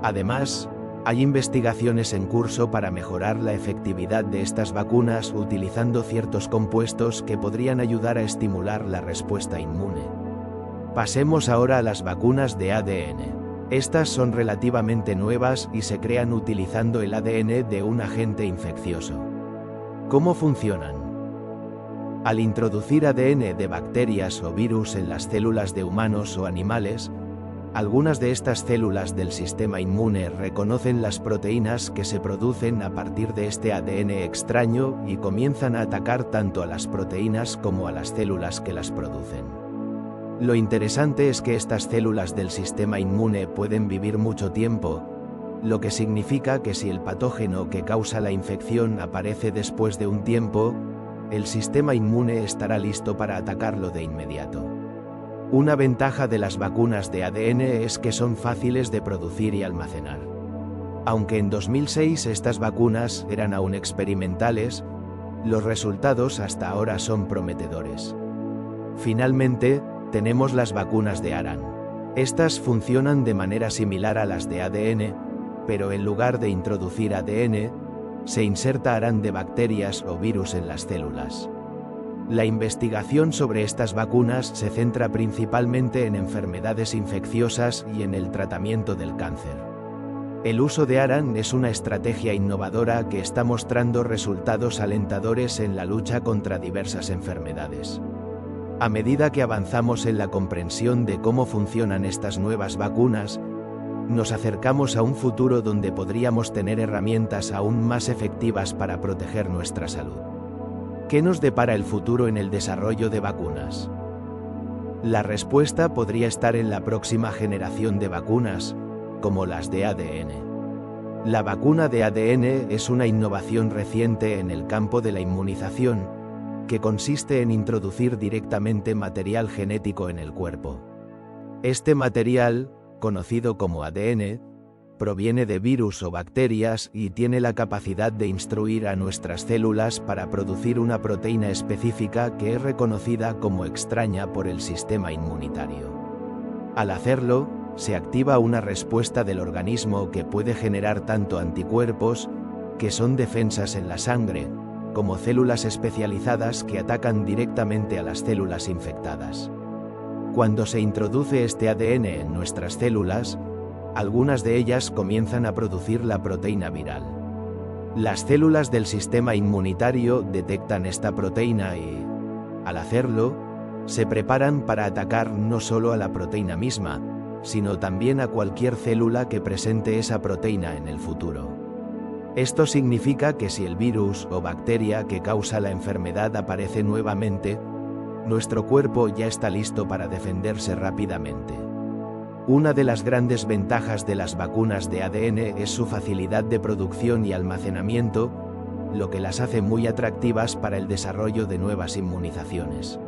Además, hay investigaciones en curso para mejorar la efectividad de estas vacunas utilizando ciertos compuestos que podrían ayudar a estimular la respuesta inmune. Pasemos ahora a las vacunas de ADN. Estas son relativamente nuevas y se crean utilizando el ADN de un agente infeccioso. ¿Cómo funcionan? Al introducir ADN de bacterias o virus en las células de humanos o animales, algunas de estas células del sistema inmune reconocen las proteínas que se producen a partir de este ADN extraño y comienzan a atacar tanto a las proteínas como a las células que las producen. Lo interesante es que estas células del sistema inmune pueden vivir mucho tiempo, lo que significa que si el patógeno que causa la infección aparece después de un tiempo, el sistema inmune estará listo para atacarlo de inmediato. Una ventaja de las vacunas de ADN es que son fáciles de producir y almacenar. Aunque en 2006 estas vacunas eran aún experimentales, los resultados hasta ahora son prometedores. Finalmente, tenemos las vacunas de ARN. Estas funcionan de manera similar a las de ADN, pero en lugar de introducir ADN, se inserta ARN de bacterias o virus en las células. La investigación sobre estas vacunas se centra principalmente en enfermedades infecciosas y en el tratamiento del cáncer. El uso de ARN es una estrategia innovadora que está mostrando resultados alentadores en la lucha contra diversas enfermedades. A medida que avanzamos en la comprensión de cómo funcionan estas nuevas vacunas, nos acercamos a un futuro donde podríamos tener herramientas aún más efectivas para proteger nuestra salud. ¿Qué nos depara el futuro en el desarrollo de vacunas? La respuesta podría estar en la próxima generación de vacunas, como las de ADN. La vacuna de ADN es una innovación reciente en el campo de la inmunización, que consiste en introducir directamente material genético en el cuerpo. Este material, conocido como ADN, proviene de virus o bacterias y tiene la capacidad de instruir a nuestras células para producir una proteína específica que es reconocida como extraña por el sistema inmunitario. Al hacerlo, se activa una respuesta del organismo que puede generar tanto anticuerpos, que son defensas en la sangre, como células especializadas que atacan directamente a las células infectadas. Cuando se introduce este ADN en nuestras células, algunas de ellas comienzan a producir la proteína viral. Las células del sistema inmunitario detectan esta proteína y, al hacerlo, se preparan para atacar no solo a la proteína misma, sino también a cualquier célula que presente esa proteína en el futuro. Esto significa que si el virus o bacteria que causa la enfermedad aparece nuevamente, nuestro cuerpo ya está listo para defenderse rápidamente. Una de las grandes ventajas de las vacunas de ADN es su facilidad de producción y almacenamiento, lo que las hace muy atractivas para el desarrollo de nuevas inmunizaciones.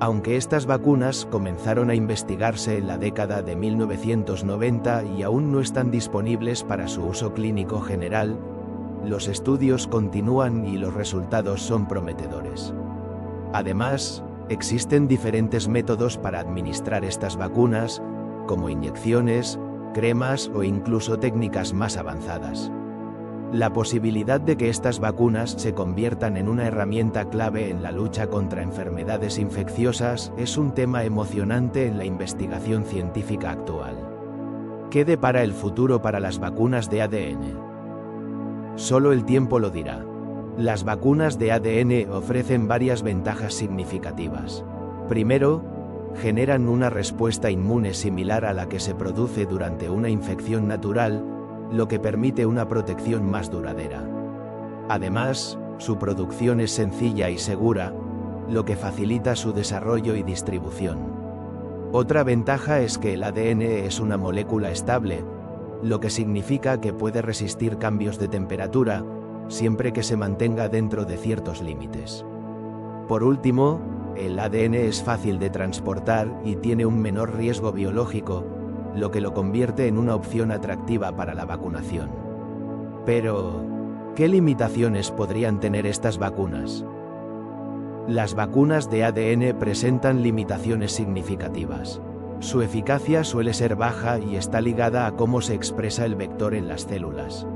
Aunque estas vacunas comenzaron a investigarse en la década de 1990 y aún no están disponibles para su uso clínico general, los estudios continúan y los resultados son prometedores. Además, existen diferentes métodos para administrar estas vacunas, como inyecciones, cremas o incluso técnicas más avanzadas. La posibilidad de que estas vacunas se conviertan en una herramienta clave en la lucha contra enfermedades infecciosas es un tema emocionante en la investigación científica actual. ¿Qué depara el futuro para las vacunas de ADN? Solo el tiempo lo dirá. Las vacunas de ADN ofrecen varias ventajas significativas. Primero, generan una respuesta inmune similar a la que se produce durante una infección natural, lo que permite una protección más duradera. Además, su producción es sencilla y segura, lo que facilita su desarrollo y distribución. Otra ventaja es que el ADN es una molécula estable, lo que significa que puede resistir cambios de temperatura, siempre que se mantenga dentro de ciertos límites. Por último, el ADN es fácil de transportar y tiene un menor riesgo biológico, lo que lo convierte en una opción atractiva para la vacunación. Pero, ¿qué limitaciones podrían tener estas vacunas? Las vacunas de ADN presentan limitaciones significativas. Su eficacia suele ser baja y está ligada a cómo se expresa el vector en las células.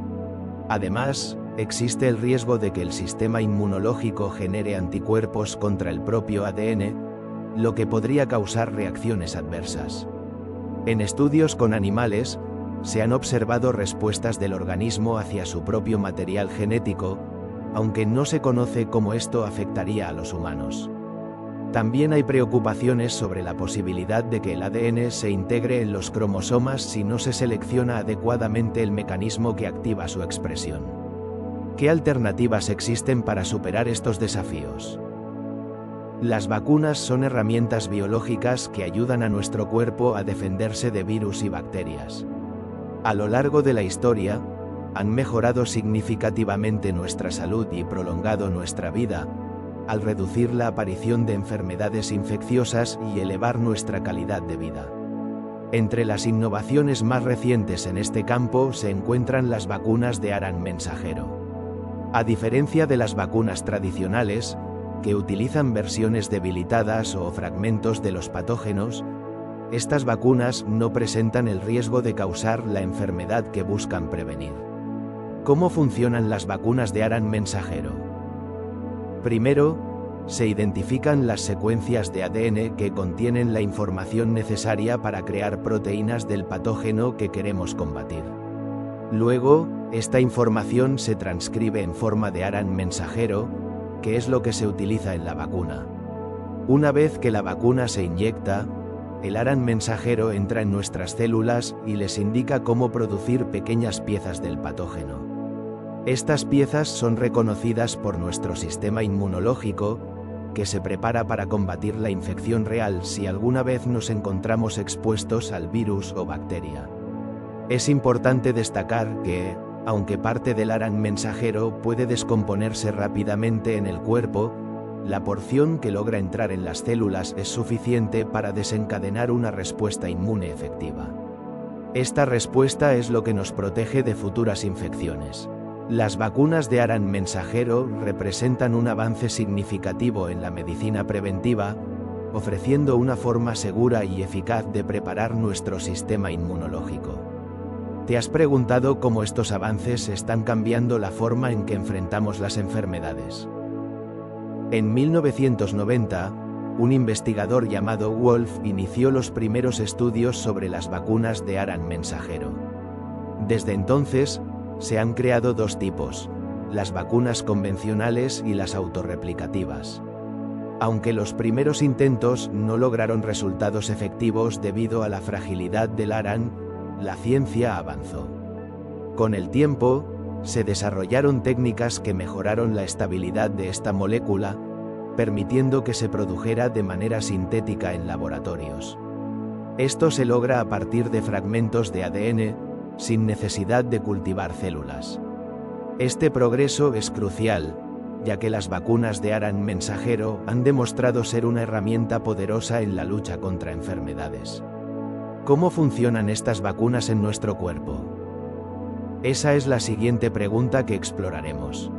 Además, existe el riesgo de que el sistema inmunológico genere anticuerpos contra el propio ADN, lo que podría causar reacciones adversas. En estudios con animales, se han observado respuestas del organismo hacia su propio material genético, aunque no se conoce cómo esto afectaría a los humanos. También hay preocupaciones sobre la posibilidad de que el ADN se integre en los cromosomas si no se selecciona adecuadamente el mecanismo que activa su expresión. ¿Qué alternativas existen para superar estos desafíos? Las vacunas son herramientas biológicas que ayudan a nuestro cuerpo a defenderse de virus y bacterias. A lo largo de la historia, han mejorado significativamente nuestra salud y prolongado nuestra vida, al reducir la aparición de enfermedades infecciosas y elevar nuestra calidad de vida. Entre las innovaciones más recientes en este campo se encuentran las vacunas de ARN mensajero. A diferencia de las vacunas tradicionales, que utilizan versiones debilitadas o fragmentos de los patógenos, estas vacunas no presentan el riesgo de causar la enfermedad que buscan prevenir. ¿Cómo funcionan las vacunas de ARN mensajero? Primero, se identifican las secuencias de ADN que contienen la información necesaria para crear proteínas del patógeno que queremos combatir. Luego, esta información se transcribe en forma de ARN mensajero, que es lo que se utiliza en la vacuna. Una vez que la vacuna se inyecta, el ARN mensajero entra en nuestras células y les indica cómo producir pequeñas piezas del patógeno. Estas piezas son reconocidas por nuestro sistema inmunológico, que se prepara para combatir la infección real si alguna vez nos encontramos expuestos al virus o bacteria. Es importante destacar que, aunque parte del ARN mensajero puede descomponerse rápidamente en el cuerpo, la porción que logra entrar en las células es suficiente para desencadenar una respuesta inmune efectiva. Esta respuesta es lo que nos protege de futuras infecciones. Las vacunas de ARN mensajero representan un avance significativo en la medicina preventiva, ofreciendo una forma segura y eficaz de preparar nuestro sistema inmunológico. ¿Te has preguntado cómo estos avances están cambiando la forma en que enfrentamos las enfermedades? En 1990, un investigador llamado Wolf inició los primeros estudios sobre las vacunas de ARN mensajero. Desde entonces, se han creado dos tipos, las vacunas convencionales y las autorreplicativas. Aunque los primeros intentos no lograron resultados efectivos debido a la fragilidad del ARN, la ciencia avanzó. Con el tiempo, se desarrollaron técnicas que mejoraron la estabilidad de esta molécula, permitiendo que se produjera de manera sintética en laboratorios. Esto se logra a partir de fragmentos de ADN, sin necesidad de cultivar células. Este progreso es crucial, ya que las vacunas de ARN mensajero han demostrado ser una herramienta poderosa en la lucha contra enfermedades. ¿Cómo funcionan estas vacunas en nuestro cuerpo? Esa es la siguiente pregunta que exploraremos.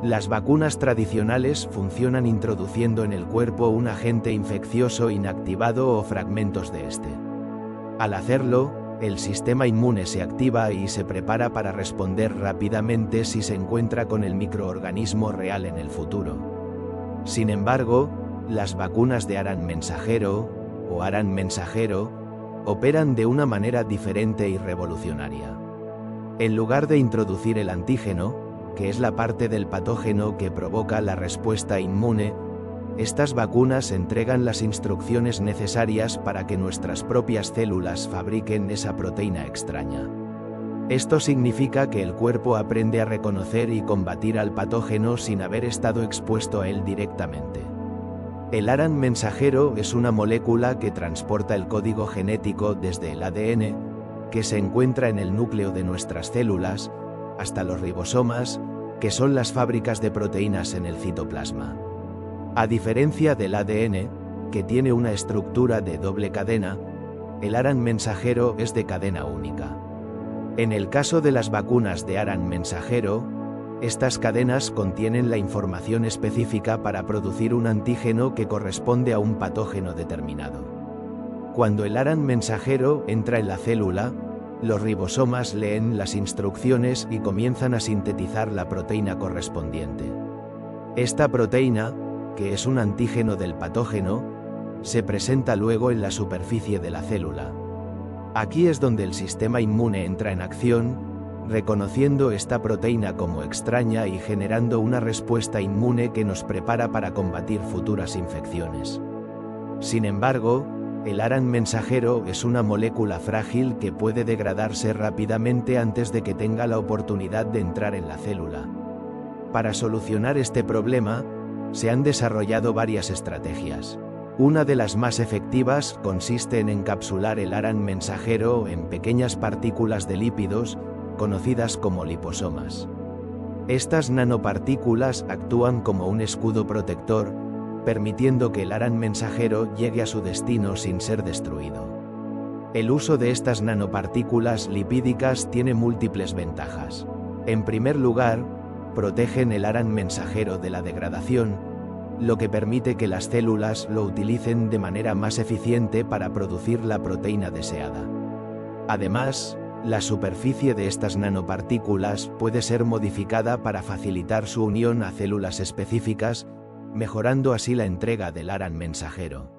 Las vacunas tradicionales funcionan introduciendo en el cuerpo un agente infeccioso inactivado o fragmentos de este. Al hacerlo, el sistema inmune se activa y se prepara para responder rápidamente si se encuentra con el microorganismo real en el futuro. Sin embargo, las vacunas de ARN mensajero, o ARN mensajero, operan de una manera diferente y revolucionaria. En lugar de introducir el antígeno, que es la parte del patógeno que provoca la respuesta inmune, estas vacunas entregan las instrucciones necesarias para que nuestras propias células fabriquen esa proteína extraña. Esto significa que el cuerpo aprende a reconocer y combatir al patógeno sin haber estado expuesto a él directamente. El ARN mensajero es una molécula que transporta el código genético desde el ADN, que se encuentra en el núcleo de nuestras células, hasta los ribosomas, que son las fábricas de proteínas en el citoplasma. A diferencia del ADN, que tiene una estructura de doble cadena, el ARN mensajero es de cadena única. En el caso de las vacunas de ARN mensajero, estas cadenas contienen la información específica para producir un antígeno que corresponde a un patógeno determinado. Cuando el ARN mensajero entra en la célula, los ribosomas leen las instrucciones y comienzan a sintetizar la proteína correspondiente. Esta proteína, que es un antígeno del patógeno, se presenta luego en la superficie de la célula. Aquí es donde el sistema inmune entra en acción, reconociendo esta proteína como extraña y generando una respuesta inmune que nos prepara para combatir futuras infecciones. Sin embargo, el ARN mensajero es una molécula frágil que puede degradarse rápidamente antes de que tenga la oportunidad de entrar en la célula. Para solucionar este problema, se han desarrollado varias estrategias. Una de las más efectivas consiste en encapsular el ARN mensajero en pequeñas partículas de lípidos, conocidas como liposomas. Estas nanopartículas actúan como un escudo protector, permitiendo que el ARN mensajero llegue a su destino sin ser destruido. El uso de estas nanopartículas lipídicas tiene múltiples ventajas. En primer lugar, protegen el ARN mensajero de la degradación, lo que permite que las células lo utilicen de manera más eficiente para producir la proteína deseada. Además, la superficie de estas nanopartículas puede ser modificada para facilitar su unión a células específicas, mejorando así la entrega del ARN mensajero.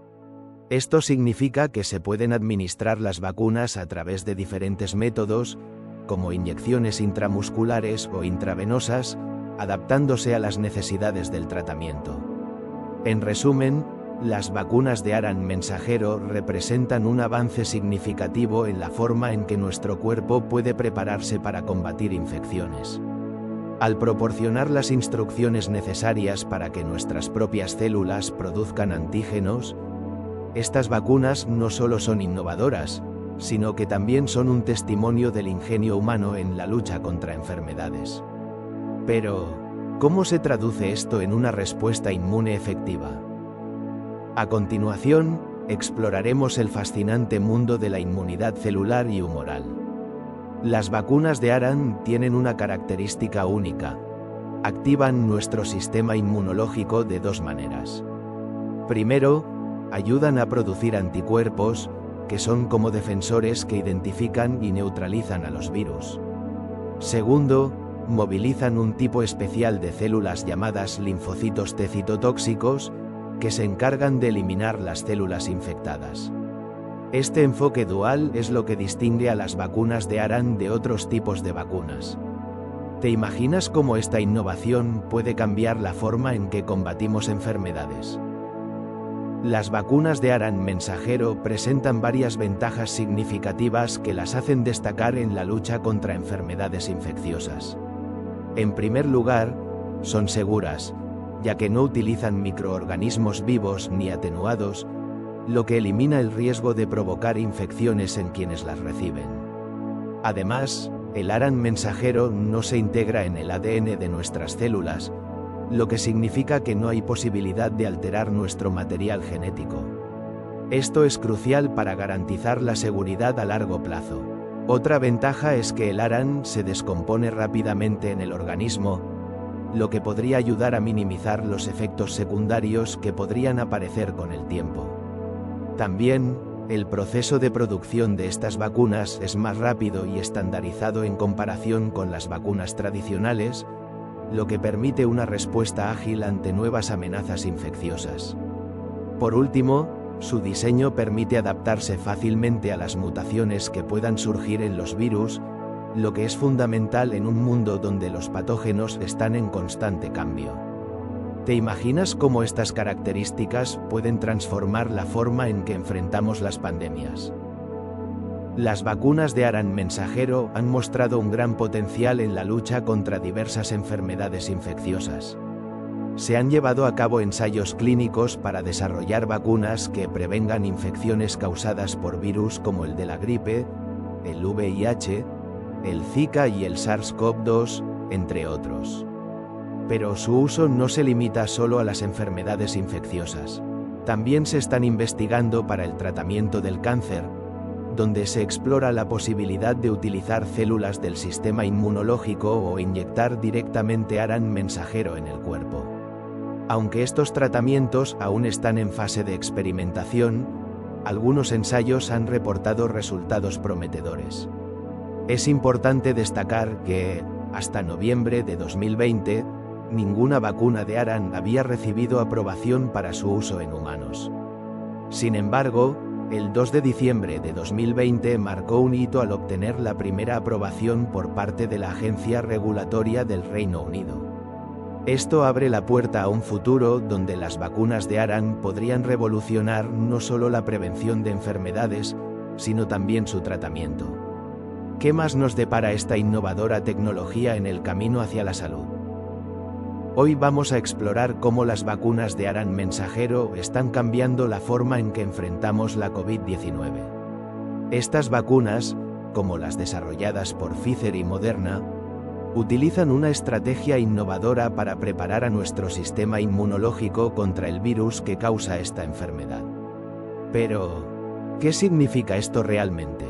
Esto significa que se pueden administrar las vacunas a través de diferentes métodos, como inyecciones intramusculares o intravenosas, adaptándose a las necesidades del tratamiento. En resumen, las vacunas de ARN mensajero representan un avance significativo en la forma en que nuestro cuerpo puede prepararse para combatir infecciones. Al proporcionar las instrucciones necesarias para que nuestras propias células produzcan antígenos, estas vacunas no solo son innovadoras, sino que también son un testimonio del ingenio humano en la lucha contra enfermedades. Pero, ¿cómo se traduce esto en una respuesta inmune efectiva? A continuación, exploraremos el fascinante mundo de la inmunidad celular y humoral. Las vacunas de ARN tienen una característica única. Activan nuestro sistema inmunológico de dos maneras. Primero, ayudan a producir anticuerpos, que son como defensores que identifican y neutralizan a los virus. Segundo, movilizan un tipo especial de células llamadas linfocitos T citotóxicos, que se encargan de eliminar las células infectadas. Este enfoque dual es lo que distingue a las vacunas de ARN de otros tipos de vacunas. ¿Te imaginas cómo esta innovación puede cambiar la forma en que combatimos enfermedades? Las vacunas de ARN mensajero presentan varias ventajas significativas que las hacen destacar en la lucha contra enfermedades infecciosas. En primer lugar, son seguras, ya que no utilizan microorganismos vivos ni atenuados, lo que elimina el riesgo de provocar infecciones en quienes las reciben. Además, el ARN mensajero no se integra en el ADN de nuestras células, lo que significa que no hay posibilidad de alterar nuestro material genético. Esto es crucial para garantizar la seguridad a largo plazo. Otra ventaja es que el ARN se descompone rápidamente en el organismo, lo que podría ayudar a minimizar los efectos secundarios que podrían aparecer con el tiempo. También, el proceso de producción de estas vacunas es más rápido y estandarizado en comparación con las vacunas tradicionales, lo que permite una respuesta ágil ante nuevas amenazas infecciosas. Por último, su diseño permite adaptarse fácilmente a las mutaciones que puedan surgir en los virus, lo que es fundamental en un mundo donde los patógenos están en constante cambio. ¿Te imaginas cómo estas características pueden transformar la forma en que enfrentamos las pandemias? Las vacunas de ARN mensajero han mostrado un gran potencial en la lucha contra diversas enfermedades infecciosas. Se han llevado a cabo ensayos clínicos para desarrollar vacunas que prevengan infecciones causadas por virus como el de la gripe, el VIH, el Zika y el SARS-CoV-2, entre otros. Pero su uso no se limita solo a las enfermedades infecciosas. También se están investigando para el tratamiento del cáncer, donde se explora la posibilidad de utilizar células del sistema inmunológico o inyectar directamente ARN mensajero en el cuerpo. Aunque estos tratamientos aún están en fase de experimentación, algunos ensayos han reportado resultados prometedores. Es importante destacar que, hasta noviembre de 2020, ninguna vacuna de ARN había recibido aprobación para su uso en humanos. Sin embargo, el 2 de diciembre de 2020 marcó un hito al obtener la primera aprobación por parte de la Agencia Regulatoria del Reino Unido. Esto abre la puerta a un futuro donde las vacunas de ARN podrían revolucionar no solo la prevención de enfermedades, sino también su tratamiento. ¿Qué más nos depara esta innovadora tecnología en el camino hacia la salud? Hoy vamos a explorar cómo las vacunas de ARN mensajero están cambiando la forma en que enfrentamos la COVID-19. Estas vacunas, como las desarrolladas por Pfizer y Moderna, utilizan una estrategia innovadora para preparar a nuestro sistema inmunológico contra el virus que causa esta enfermedad. Pero, ¿qué significa esto realmente?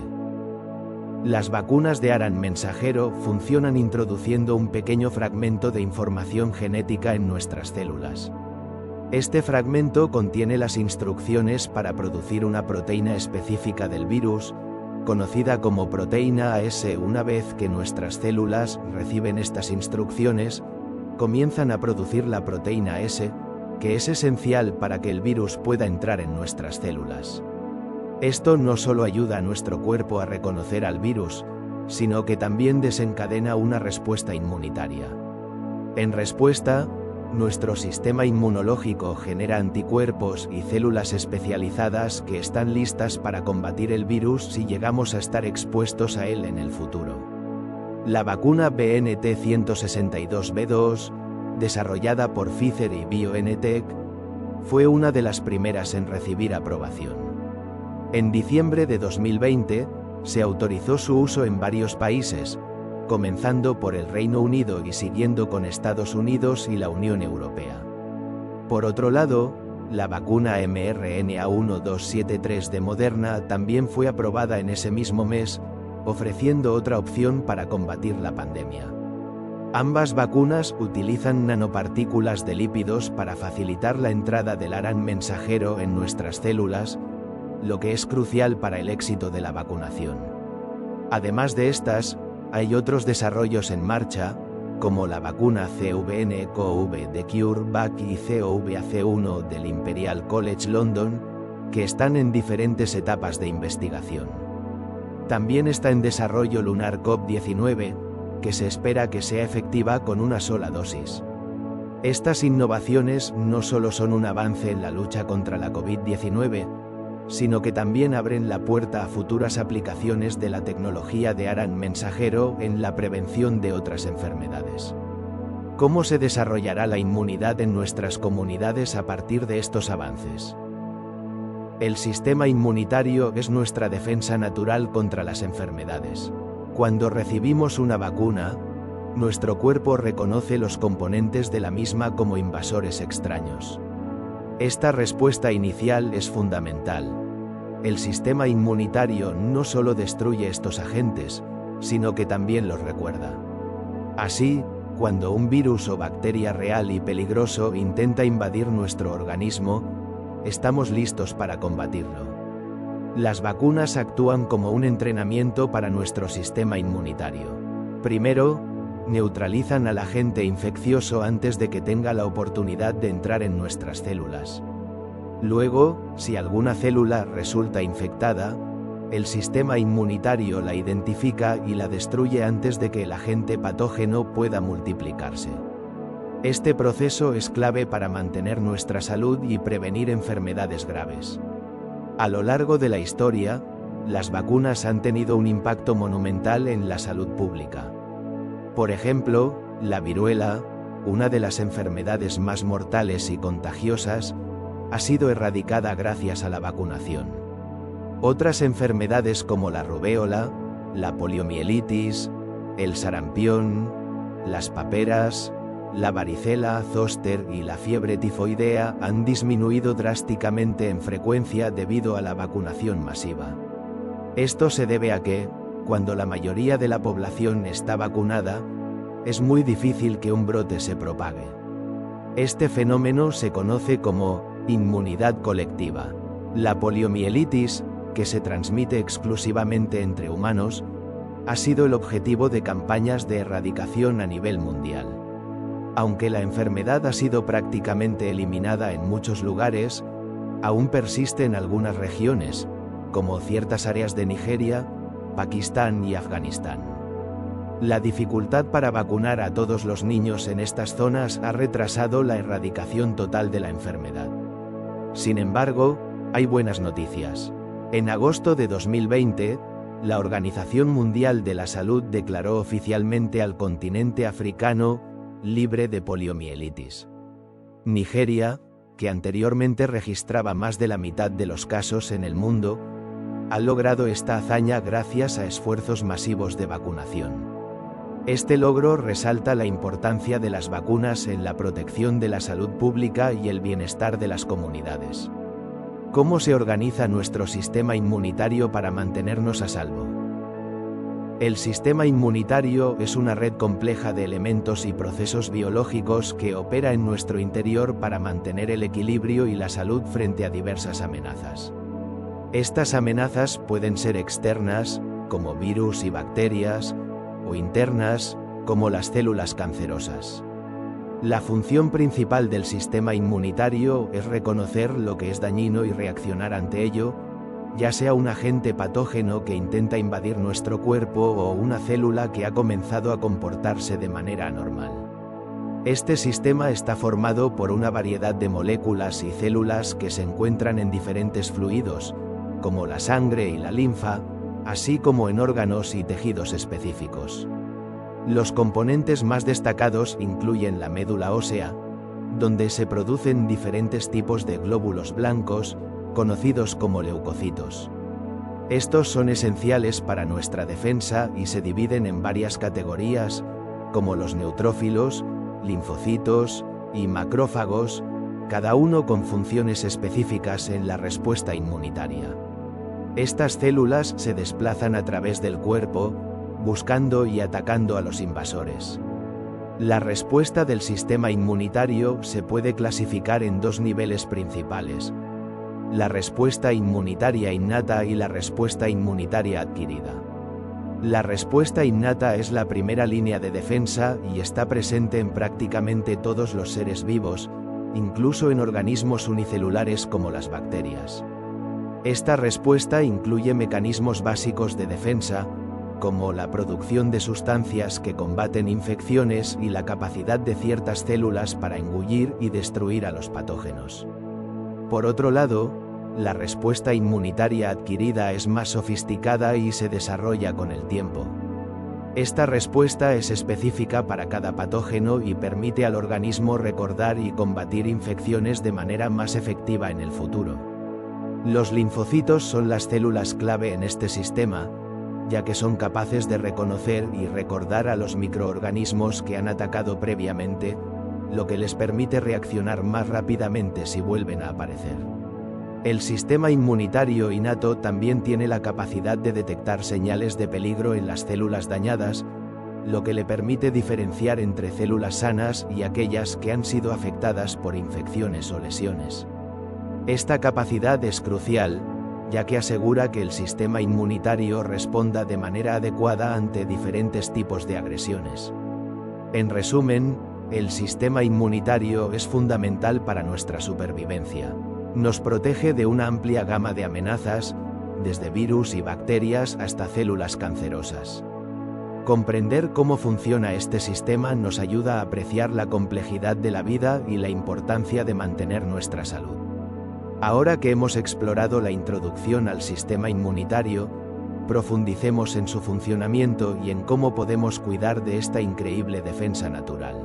Las vacunas de ARN mensajero funcionan introduciendo un pequeño fragmento de información genética en nuestras células. Este fragmento contiene las instrucciones para producir una proteína específica del virus, conocida como proteína AS. Una vez que nuestras células reciben estas instrucciones, comienzan a producir la proteína S, que es esencial para que el virus pueda entrar en nuestras células. Esto no solo ayuda a nuestro cuerpo a reconocer al virus, sino que también desencadena una respuesta inmunitaria. En respuesta, nuestro sistema inmunológico genera anticuerpos y células especializadas que están listas para combatir el virus si llegamos a estar expuestos a él en el futuro. La vacuna BNT162b2, desarrollada por Pfizer y BioNTech, fue una de las primeras en recibir aprobación. En diciembre de 2020, se autorizó su uso en varios países, comenzando por el Reino Unido y siguiendo con Estados Unidos y la Unión Europea. Por otro lado, la vacuna mRNA-1273 de Moderna también fue aprobada en ese mismo mes, ofreciendo otra opción para combatir la pandemia. Ambas vacunas utilizan nanopartículas de lípidos para facilitar la entrada del ARN mensajero en nuestras células, lo que es crucial para el éxito de la vacunación. Además de estas, hay otros desarrollos en marcha, como la vacuna CVN-CoV de CureVac y CoVAC1 del Imperial College London, que están en diferentes etapas de investigación. También está en desarrollo LUNAR-CoV-19, que se espera que sea efectiva con una sola dosis. Estas innovaciones no solo son un avance en la lucha contra la COVID-19, sino que también abren la puerta a futuras aplicaciones de la tecnología de ARN mensajero en la prevención de otras enfermedades. ¿Cómo se desarrollará la inmunidad en nuestras comunidades a partir de estos avances? El sistema inmunitario es nuestra defensa natural contra las enfermedades. Cuando recibimos una vacuna, nuestro cuerpo reconoce los componentes de la misma como invasores extraños. Esta respuesta inicial es fundamental. El sistema inmunitario no solo destruye estos agentes, sino que también los recuerda. Así, cuando un virus o bacteria real y peligroso intenta invadir nuestro organismo, estamos listos para combatirlo. Las vacunas actúan como un entrenamiento para nuestro sistema inmunitario. Primero, neutralizan al agente infeccioso antes de que tenga la oportunidad de entrar en nuestras células. Luego, si alguna célula resulta infectada, el sistema inmunitario la identifica y la destruye antes de que el agente patógeno pueda multiplicarse. Este proceso es clave para mantener nuestra salud y prevenir enfermedades graves. A lo largo de la historia, las vacunas han tenido un impacto monumental en la salud pública. Por ejemplo, la viruela, una de las enfermedades más mortales y contagiosas, ha sido erradicada gracias a la vacunación. Otras enfermedades como la rubéola, la poliomielitis, el sarampión, las paperas, la varicela zoster y la fiebre tifoidea han disminuido drásticamente en frecuencia debido a la vacunación masiva. Esto se debe a que, cuando la mayoría de la población está vacunada, es muy difícil que un brote se propague. Este fenómeno se conoce como inmunidad colectiva. La poliomielitis, que se transmite exclusivamente entre humanos, ha sido el objetivo de campañas de erradicación a nivel mundial. Aunque la enfermedad ha sido prácticamente eliminada en muchos lugares, aún persiste en algunas regiones, como ciertas áreas de Nigeria, Pakistán y Afganistán. La dificultad para vacunar a todos los niños en estas zonas ha retrasado la erradicación total de la enfermedad. Sin embargo, hay buenas noticias. En agosto de 2020, la Organización Mundial de la Salud declaró oficialmente al continente africano libre de poliomielitis. Nigeria, que anteriormente registraba más de la mitad de los casos en el mundo, ha logrado esta hazaña gracias a esfuerzos masivos de vacunación. Este logro resalta la importancia de las vacunas en la protección de la salud pública y el bienestar de las comunidades. ¿Cómo se organiza nuestro sistema inmunitario para mantenernos a salvo? El sistema inmunitario es una red compleja de elementos y procesos biológicos que opera en nuestro interior para mantener el equilibrio y la salud frente a diversas amenazas. Estas amenazas pueden ser externas, como virus y bacterias, o internas, como las células cancerosas. La función principal del sistema inmunitario es reconocer lo que es dañino y reaccionar ante ello, ya sea un agente patógeno que intenta invadir nuestro cuerpo o una célula que ha comenzado a comportarse de manera anormal. Este sistema está formado por una variedad de moléculas y células que se encuentran en diferentes fluidos, como la sangre y la linfa, así como en órganos y tejidos específicos. Los componentes más destacados incluyen la médula ósea, donde se producen diferentes tipos de glóbulos blancos, conocidos como leucocitos. Estos son esenciales para nuestra defensa y se dividen en varias categorías, como los neutrófilos, linfocitos y macrófagos, cada uno con funciones específicas en la respuesta inmunitaria. Estas células se desplazan a través del cuerpo, buscando y atacando a los invasores. La respuesta del sistema inmunitario se puede clasificar en dos niveles principales: la respuesta inmunitaria innata y la respuesta inmunitaria adquirida. La respuesta innata es la primera línea de defensa y está presente en prácticamente todos los seres vivos, incluso en organismos unicelulares como las bacterias. Esta respuesta incluye mecanismos básicos de defensa, como la producción de sustancias que combaten infecciones y la capacidad de ciertas células para engullir y destruir a los patógenos. Por otro lado, la respuesta inmunitaria adquirida es más sofisticada y se desarrolla con el tiempo. Esta respuesta es específica para cada patógeno y permite al organismo recordar y combatir infecciones de manera más efectiva en el futuro. Los linfocitos son las células clave en este sistema, ya que son capaces de reconocer y recordar a los microorganismos que han atacado previamente, lo que les permite reaccionar más rápidamente si vuelven a aparecer. El sistema inmunitario innato también tiene la capacidad de detectar señales de peligro en las células dañadas, lo que le permite diferenciar entre células sanas y aquellas que han sido afectadas por infecciones o lesiones. Esta capacidad es crucial, ya que asegura que el sistema inmunitario responda de manera adecuada ante diferentes tipos de agresiones. En resumen, el sistema inmunitario es fundamental para nuestra supervivencia. Nos protege de una amplia gama de amenazas, desde virus y bacterias hasta células cancerosas. Comprender cómo funciona este sistema nos ayuda a apreciar la complejidad de la vida y la importancia de mantener nuestra salud. Ahora que hemos explorado la introducción al sistema inmunitario, profundicemos en su funcionamiento y en cómo podemos cuidar de esta increíble defensa natural.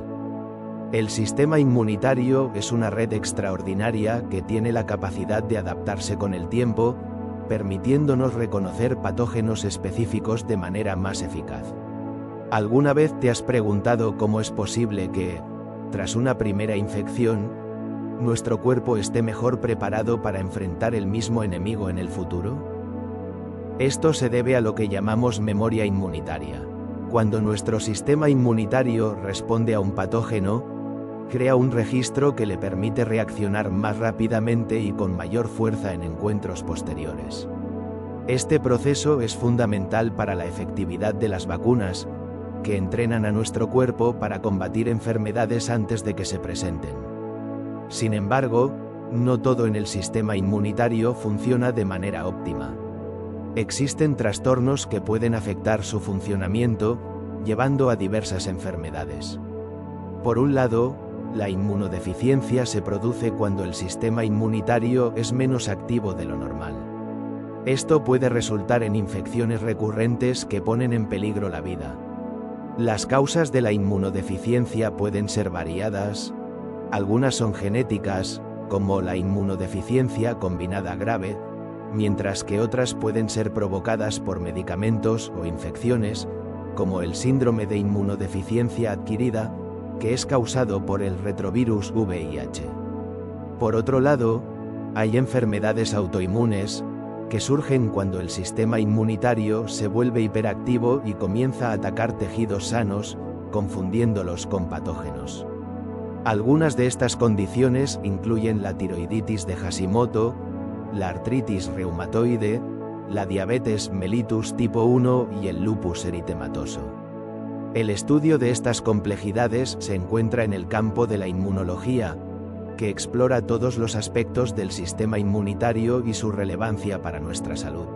El sistema inmunitario es una red extraordinaria que tiene la capacidad de adaptarse con el tiempo, permitiéndonos reconocer patógenos específicos de manera más eficaz. ¿Alguna vez te has preguntado cómo es posible que, tras una primera infección, nuestro cuerpo esté mejor preparado para enfrentar el mismo enemigo en el futuro? Esto se debe a lo que llamamos memoria inmunitaria. Cuando nuestro sistema inmunitario responde a un patógeno, crea un registro que le permite reaccionar más rápidamente y con mayor fuerza en encuentros posteriores. Este proceso es fundamental para la efectividad de las vacunas, que entrenan a nuestro cuerpo para combatir enfermedades antes de que se presenten. Sin embargo, no todo en el sistema inmunitario funciona de manera óptima. Existen trastornos que pueden afectar su funcionamiento, llevando a diversas enfermedades. Por un lado, la inmunodeficiencia se produce cuando el sistema inmunitario es menos activo de lo normal. Esto puede resultar en infecciones recurrentes que ponen en peligro la vida. Las causas de la inmunodeficiencia pueden ser variadas. Algunas son genéticas, como la inmunodeficiencia combinada grave, mientras que otras pueden ser provocadas por medicamentos o infecciones, como el síndrome de inmunodeficiencia adquirida, que es causado por el retrovirus VIH. Por otro lado, hay enfermedades autoinmunes, que surgen cuando el sistema inmunitario se vuelve hiperactivo y comienza a atacar tejidos sanos, confundiéndolos con patógenos. Algunas de estas condiciones incluyen la tiroiditis de Hashimoto, la artritis reumatoide, la diabetes mellitus tipo 1 y el lupus eritematoso. El estudio de estas complejidades se encuentra en el campo de la inmunología, que explora todos los aspectos del sistema inmunitario y su relevancia para nuestra salud.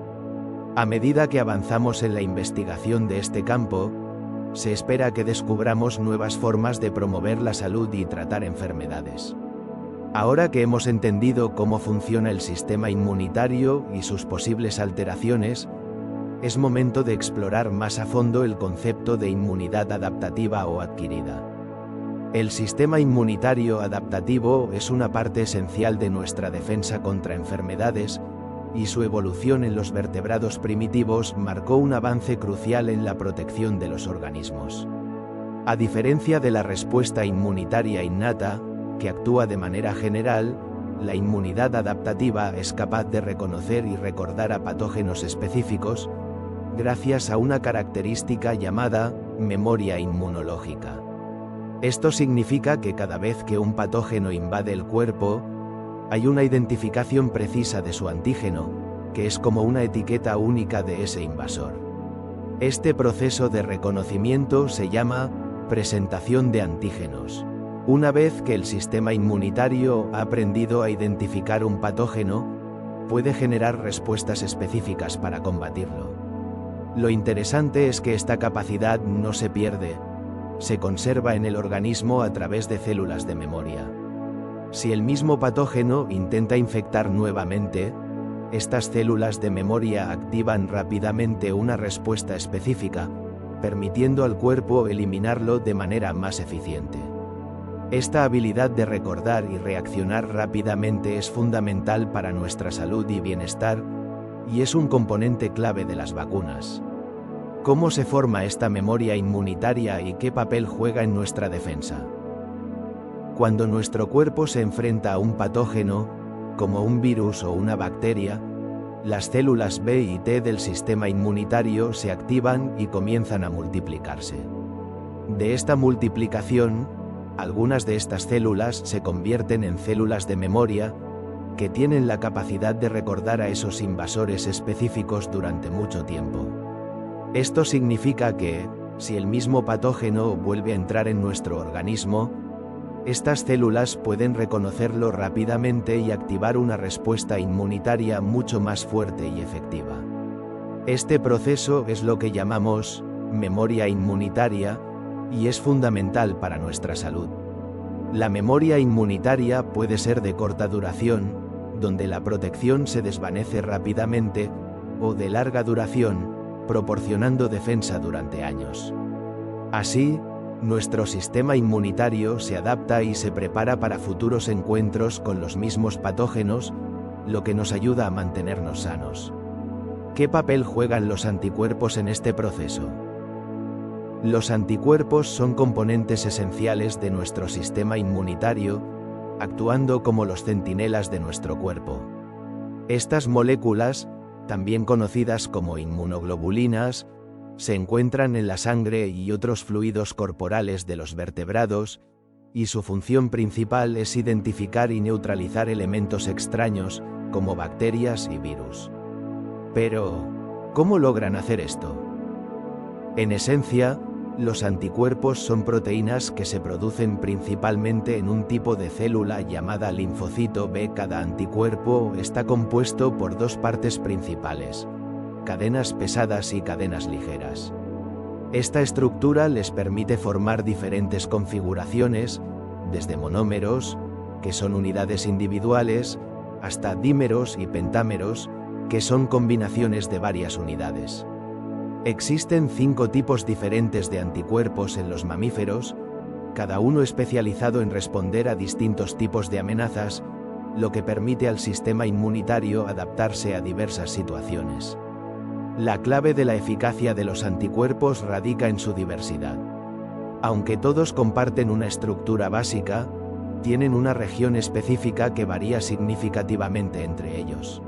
A medida que avanzamos en la investigación de este campo, se espera que descubramos nuevas formas de promover la salud y tratar enfermedades. Ahora que hemos entendido cómo funciona el sistema inmunitario y sus posibles alteraciones, es momento de explorar más a fondo el concepto de inmunidad adaptativa o adquirida. El sistema inmunitario adaptativo es una parte esencial de nuestra defensa contra enfermedades, y su evolución en los vertebrados primitivos marcó un avance crucial en la protección de los organismos. A diferencia de la respuesta inmunitaria innata, que actúa de manera general, la inmunidad adaptativa es capaz de reconocer y recordar a patógenos específicos, gracias a una característica llamada memoria inmunológica. Esto significa que cada vez que un patógeno invade el cuerpo, hay una identificación precisa de su antígeno, que es como una etiqueta única de ese invasor. Este proceso de reconocimiento se llama presentación de antígenos. Una vez que el sistema inmunitario ha aprendido a identificar un patógeno, puede generar respuestas específicas para combatirlo. Lo interesante es que esta capacidad no se pierde, se conserva en el organismo a través de células de memoria. Si el mismo patógeno intenta infectar nuevamente, estas células de memoria activan rápidamente una respuesta específica, permitiendo al cuerpo eliminarlo de manera más eficiente. Esta habilidad de recordar y reaccionar rápidamente es fundamental para nuestra salud y bienestar, y es un componente clave de las vacunas. ¿Cómo se forma esta memoria inmunitaria y qué papel juega en nuestra defensa? Cuando nuestro cuerpo se enfrenta a un patógeno, como un virus o una bacteria, las células B y T del sistema inmunitario se activan y comienzan a multiplicarse. De esta multiplicación, algunas de estas células se convierten en células de memoria, que tienen la capacidad de recordar a esos invasores específicos durante mucho tiempo. Esto significa que, si el mismo patógeno vuelve a entrar en nuestro organismo, estas células pueden reconocerlo rápidamente y activar una respuesta inmunitaria mucho más fuerte y efectiva. Este proceso es lo que llamamos memoria inmunitaria, y es fundamental para nuestra salud. La memoria inmunitaria puede ser de corta duración, donde la protección se desvanece rápidamente, o de larga duración, proporcionando defensa durante años. Así, nuestro sistema inmunitario se adapta y se prepara para futuros encuentros con los mismos patógenos, lo que nos ayuda a mantenernos sanos. ¿Qué papel juegan los anticuerpos en este proceso? Los anticuerpos son componentes esenciales de nuestro sistema inmunitario, actuando como los centinelas de nuestro cuerpo. Estas moléculas, también conocidas como inmunoglobulinas, se encuentran en la sangre y otros fluidos corporales de los vertebrados, y su función principal es identificar y neutralizar elementos extraños, como bacterias y virus. Pero, ¿cómo logran hacer esto? En esencia, los anticuerpos son proteínas que se producen principalmente en un tipo de célula llamada linfocito B. Cada anticuerpo está compuesto por dos partes principales: cadenas pesadas y cadenas ligeras. Esta estructura les permite formar diferentes configuraciones, desde monómeros, que son unidades individuales, hasta dímeros y pentámeros, que son combinaciones de varias unidades. Existen 5 tipos diferentes de anticuerpos en los mamíferos, cada uno especializado en responder a distintos tipos de amenazas, lo que permite al sistema inmunitario adaptarse a diversas situaciones. La clave de la eficacia de los anticuerpos radica en su diversidad. Aunque todos comparten una estructura básica, tienen una región específica que varía significativamente entre ellos.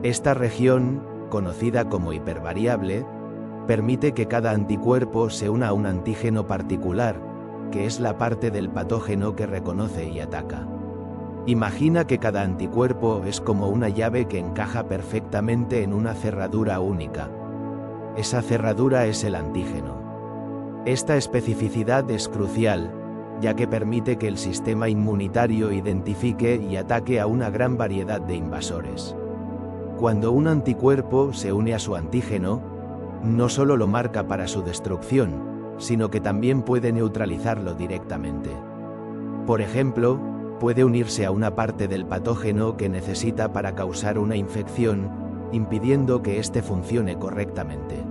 Esta región, conocida como hipervariable, permite que cada anticuerpo se una a un antígeno particular, que es la parte del patógeno que reconoce y ataca. Imagina que cada anticuerpo es como una llave que encaja perfectamente en una cerradura única. Esa cerradura es el antígeno. Esta especificidad es crucial, ya que permite que el sistema inmunitario identifique y ataque a una gran variedad de invasores. Cuando un anticuerpo se une a su antígeno, no solo lo marca para su destrucción, sino que también puede neutralizarlo directamente. Por ejemplo, puede unirse a una parte del patógeno que necesita para causar una infección, impidiendo que éste funcione correctamente.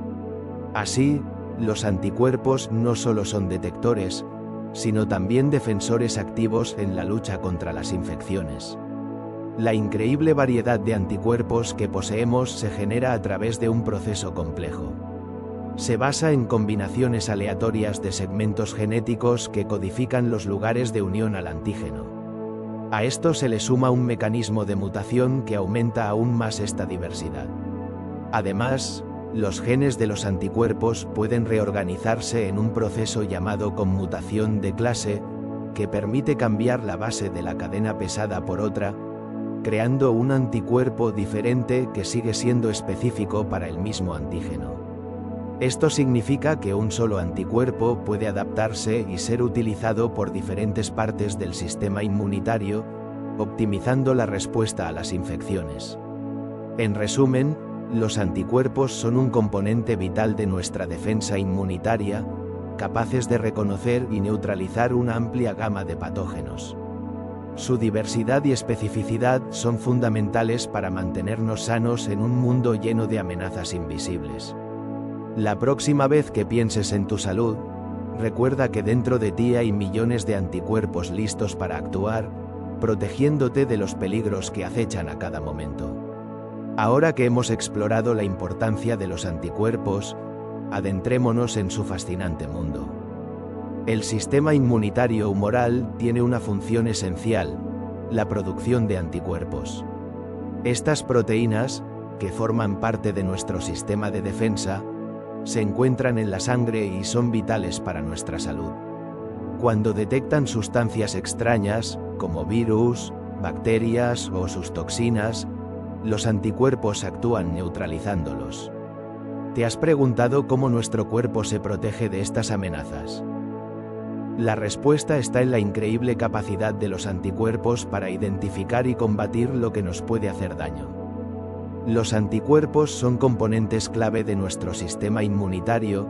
Así, los anticuerpos no solo son detectores, sino también defensores activos en la lucha contra las infecciones. La increíble variedad de anticuerpos que poseemos se genera a través de un proceso complejo. Se basa en combinaciones aleatorias de segmentos genéticos que codifican los lugares de unión al antígeno. A esto se le suma un mecanismo de mutación que aumenta aún más esta diversidad. Además, los genes de los anticuerpos pueden reorganizarse en un proceso llamado conmutación de clase, que permite cambiar la base de la cadena pesada por otra, creando un anticuerpo diferente que sigue siendo específico para el mismo antígeno. Esto significa que un solo anticuerpo puede adaptarse y ser utilizado por diferentes partes del sistema inmunitario, optimizando la respuesta a las infecciones. En resumen, los anticuerpos son un componente vital de nuestra defensa inmunitaria, capaces de reconocer y neutralizar una amplia gama de patógenos. Su diversidad y especificidad son fundamentales para mantenernos sanos en un mundo lleno de amenazas invisibles. La próxima vez que pienses en tu salud, recuerda que dentro de ti hay millones de anticuerpos listos para actuar, protegiéndote de los peligros que acechan a cada momento. Ahora que hemos explorado la importancia de los anticuerpos, adentrémonos en su fascinante mundo. El sistema inmunitario humoral tiene una función esencial: la producción de anticuerpos. Estas proteínas, que forman parte de nuestro sistema de defensa, se encuentran en la sangre y son vitales para nuestra salud. Cuando detectan sustancias extrañas, como virus, bacterias o sus toxinas, los anticuerpos actúan neutralizándolos. ¿Te has preguntado cómo nuestro cuerpo se protege de estas amenazas? La respuesta está en la increíble capacidad de los anticuerpos para identificar y combatir lo que nos puede hacer daño. Los anticuerpos son componentes clave de nuestro sistema inmunitario,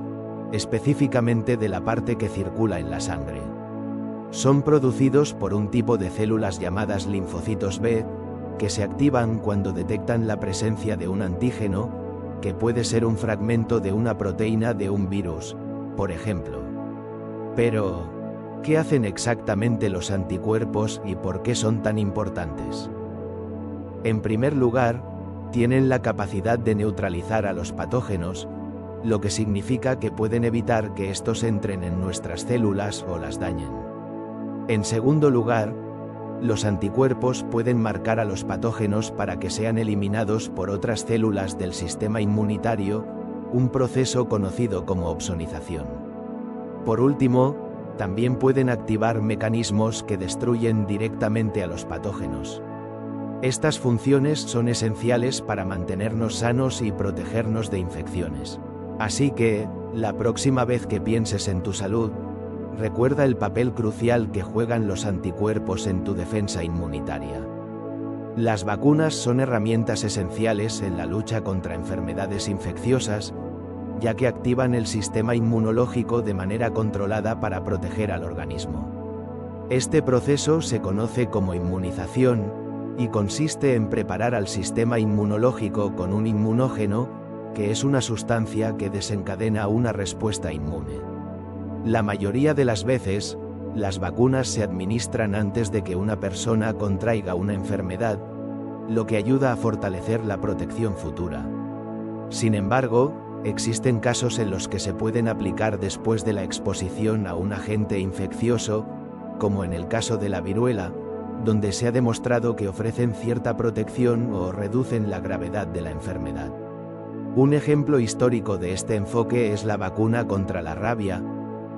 específicamente de la parte que circula en la sangre. Son producidos por un tipo de células llamadas linfocitos B, que se activan cuando detectan la presencia de un antígeno, que puede ser un fragmento de una proteína de un virus, por ejemplo. Pero, ¿qué hacen exactamente los anticuerpos y por qué son tan importantes? En primer lugar, tienen la capacidad de neutralizar a los patógenos, lo que significa que pueden evitar que estos entren en nuestras células o las dañen. En segundo lugar, los anticuerpos pueden marcar a los patógenos para que sean eliminados por otras células del sistema inmunitario, un proceso conocido como opsonización. Por último, también pueden activar mecanismos que destruyen directamente a los patógenos. Estas funciones son esenciales para mantenernos sanos y protegernos de infecciones. Así que, la próxima vez que pienses en tu salud, recuerda el papel crucial que juegan los anticuerpos en tu defensa inmunitaria. Las vacunas son herramientas esenciales en la lucha contra enfermedades infecciosas, ya que activan el sistema inmunológico de manera controlada para proteger al organismo. Este proceso se conoce como inmunización y consiste en preparar al sistema inmunológico con un inmunógeno, que es una sustancia que desencadena una respuesta inmune. La mayoría de las veces, las vacunas se administran antes de que una persona contraiga una enfermedad, lo que ayuda a fortalecer la protección futura. Sin embargo, existen casos en los que se pueden aplicar después de la exposición a un agente infeccioso, como en el caso de la viruela, donde se ha demostrado que ofrecen cierta protección o reducen la gravedad de la enfermedad. Un ejemplo histórico de este enfoque es la vacuna contra la rabia,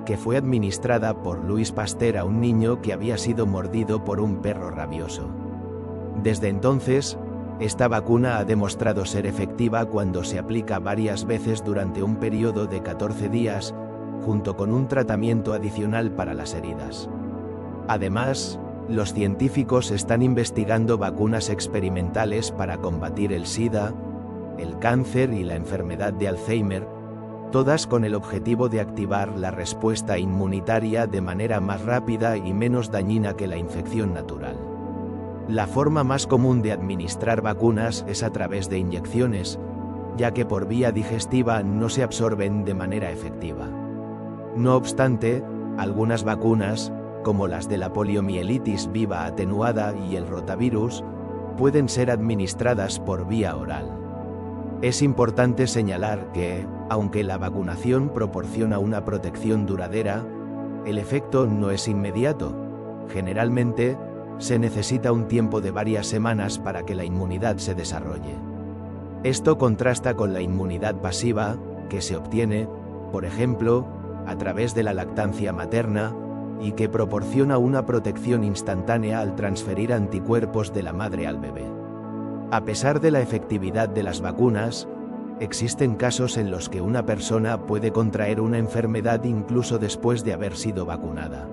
que fue administrada por Louis Pasteur a un niño que había sido mordido por un perro rabioso. Desde entonces, esta vacuna ha demostrado ser efectiva cuando se aplica varias veces durante un periodo de 14 días, junto con un tratamiento adicional para las heridas. Además, los científicos están investigando vacunas experimentales para combatir el SIDA, el cáncer y la enfermedad de Alzheimer, todas con el objetivo de activar la respuesta inmunitaria de manera más rápida y menos dañina que la infección natural. La forma más común de administrar vacunas es a través de inyecciones, ya que por vía digestiva no se absorben de manera efectiva. No obstante, algunas vacunas, como las de la poliomielitis viva atenuada y el rotavirus, pueden ser administradas por vía oral. Es importante señalar que, aunque la vacunación proporciona una protección duradera, el efecto no es inmediato. Generalmente, se necesita un tiempo de varias semanas para que la inmunidad se desarrolle. Esto contrasta con la inmunidad pasiva, que se obtiene, por ejemplo, a través de la lactancia materna, y que proporciona una protección instantánea al transferir anticuerpos de la madre al bebé. A pesar de la efectividad de las vacunas, existen casos en los que una persona puede contraer una enfermedad incluso después de haber sido vacunada.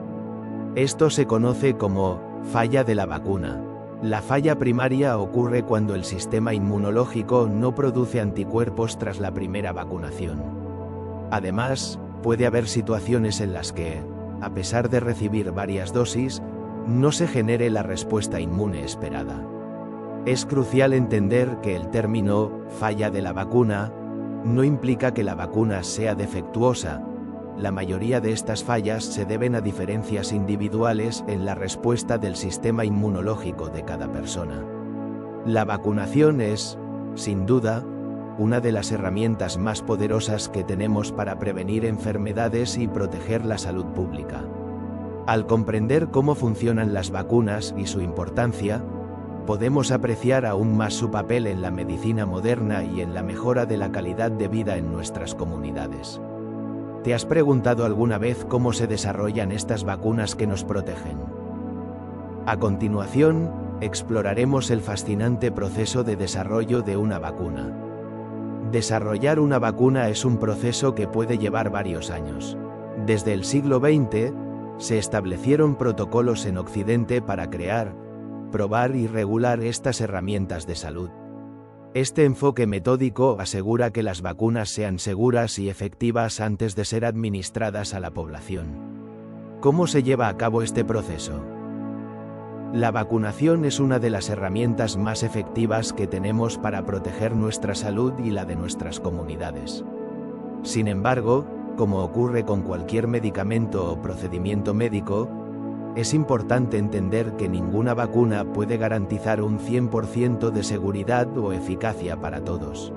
Esto se conoce como falla de la vacuna. La falla primaria ocurre cuando el sistema inmunológico no produce anticuerpos tras la primera vacunación. Además, puede haber situaciones en las que, a pesar de recibir varias dosis, no se genere la respuesta inmune esperada. Es crucial entender que el término falla de la vacuna no implica que la vacuna sea defectuosa. La mayoría de estas fallas se deben a diferencias individuales en la respuesta del sistema inmunológico de cada persona. La vacunación es, sin duda, una de las herramientas más poderosas que tenemos para prevenir enfermedades y proteger la salud pública. Al comprender cómo funcionan las vacunas y su importancia, podemos apreciar aún más su papel en la medicina moderna y en la mejora de la calidad de vida en nuestras comunidades. ¿Te has preguntado alguna vez cómo se desarrollan estas vacunas que nos protegen? A continuación, exploraremos el fascinante proceso de desarrollo de una vacuna. Desarrollar una vacuna es un proceso que puede llevar varios años. Desde el siglo XX, se establecieron protocolos en Occidente para crear, probar y regular estas herramientas de salud. Este enfoque metódico asegura que las vacunas sean seguras y efectivas antes de ser administradas a la población. ¿Cómo se lleva a cabo este proceso? La vacunación es una de las herramientas más efectivas que tenemos para proteger nuestra salud y la de nuestras comunidades. Sin embargo, como ocurre con cualquier medicamento o procedimiento médico, es importante entender que ninguna vacuna puede garantizar un 100% de seguridad o eficacia para todos.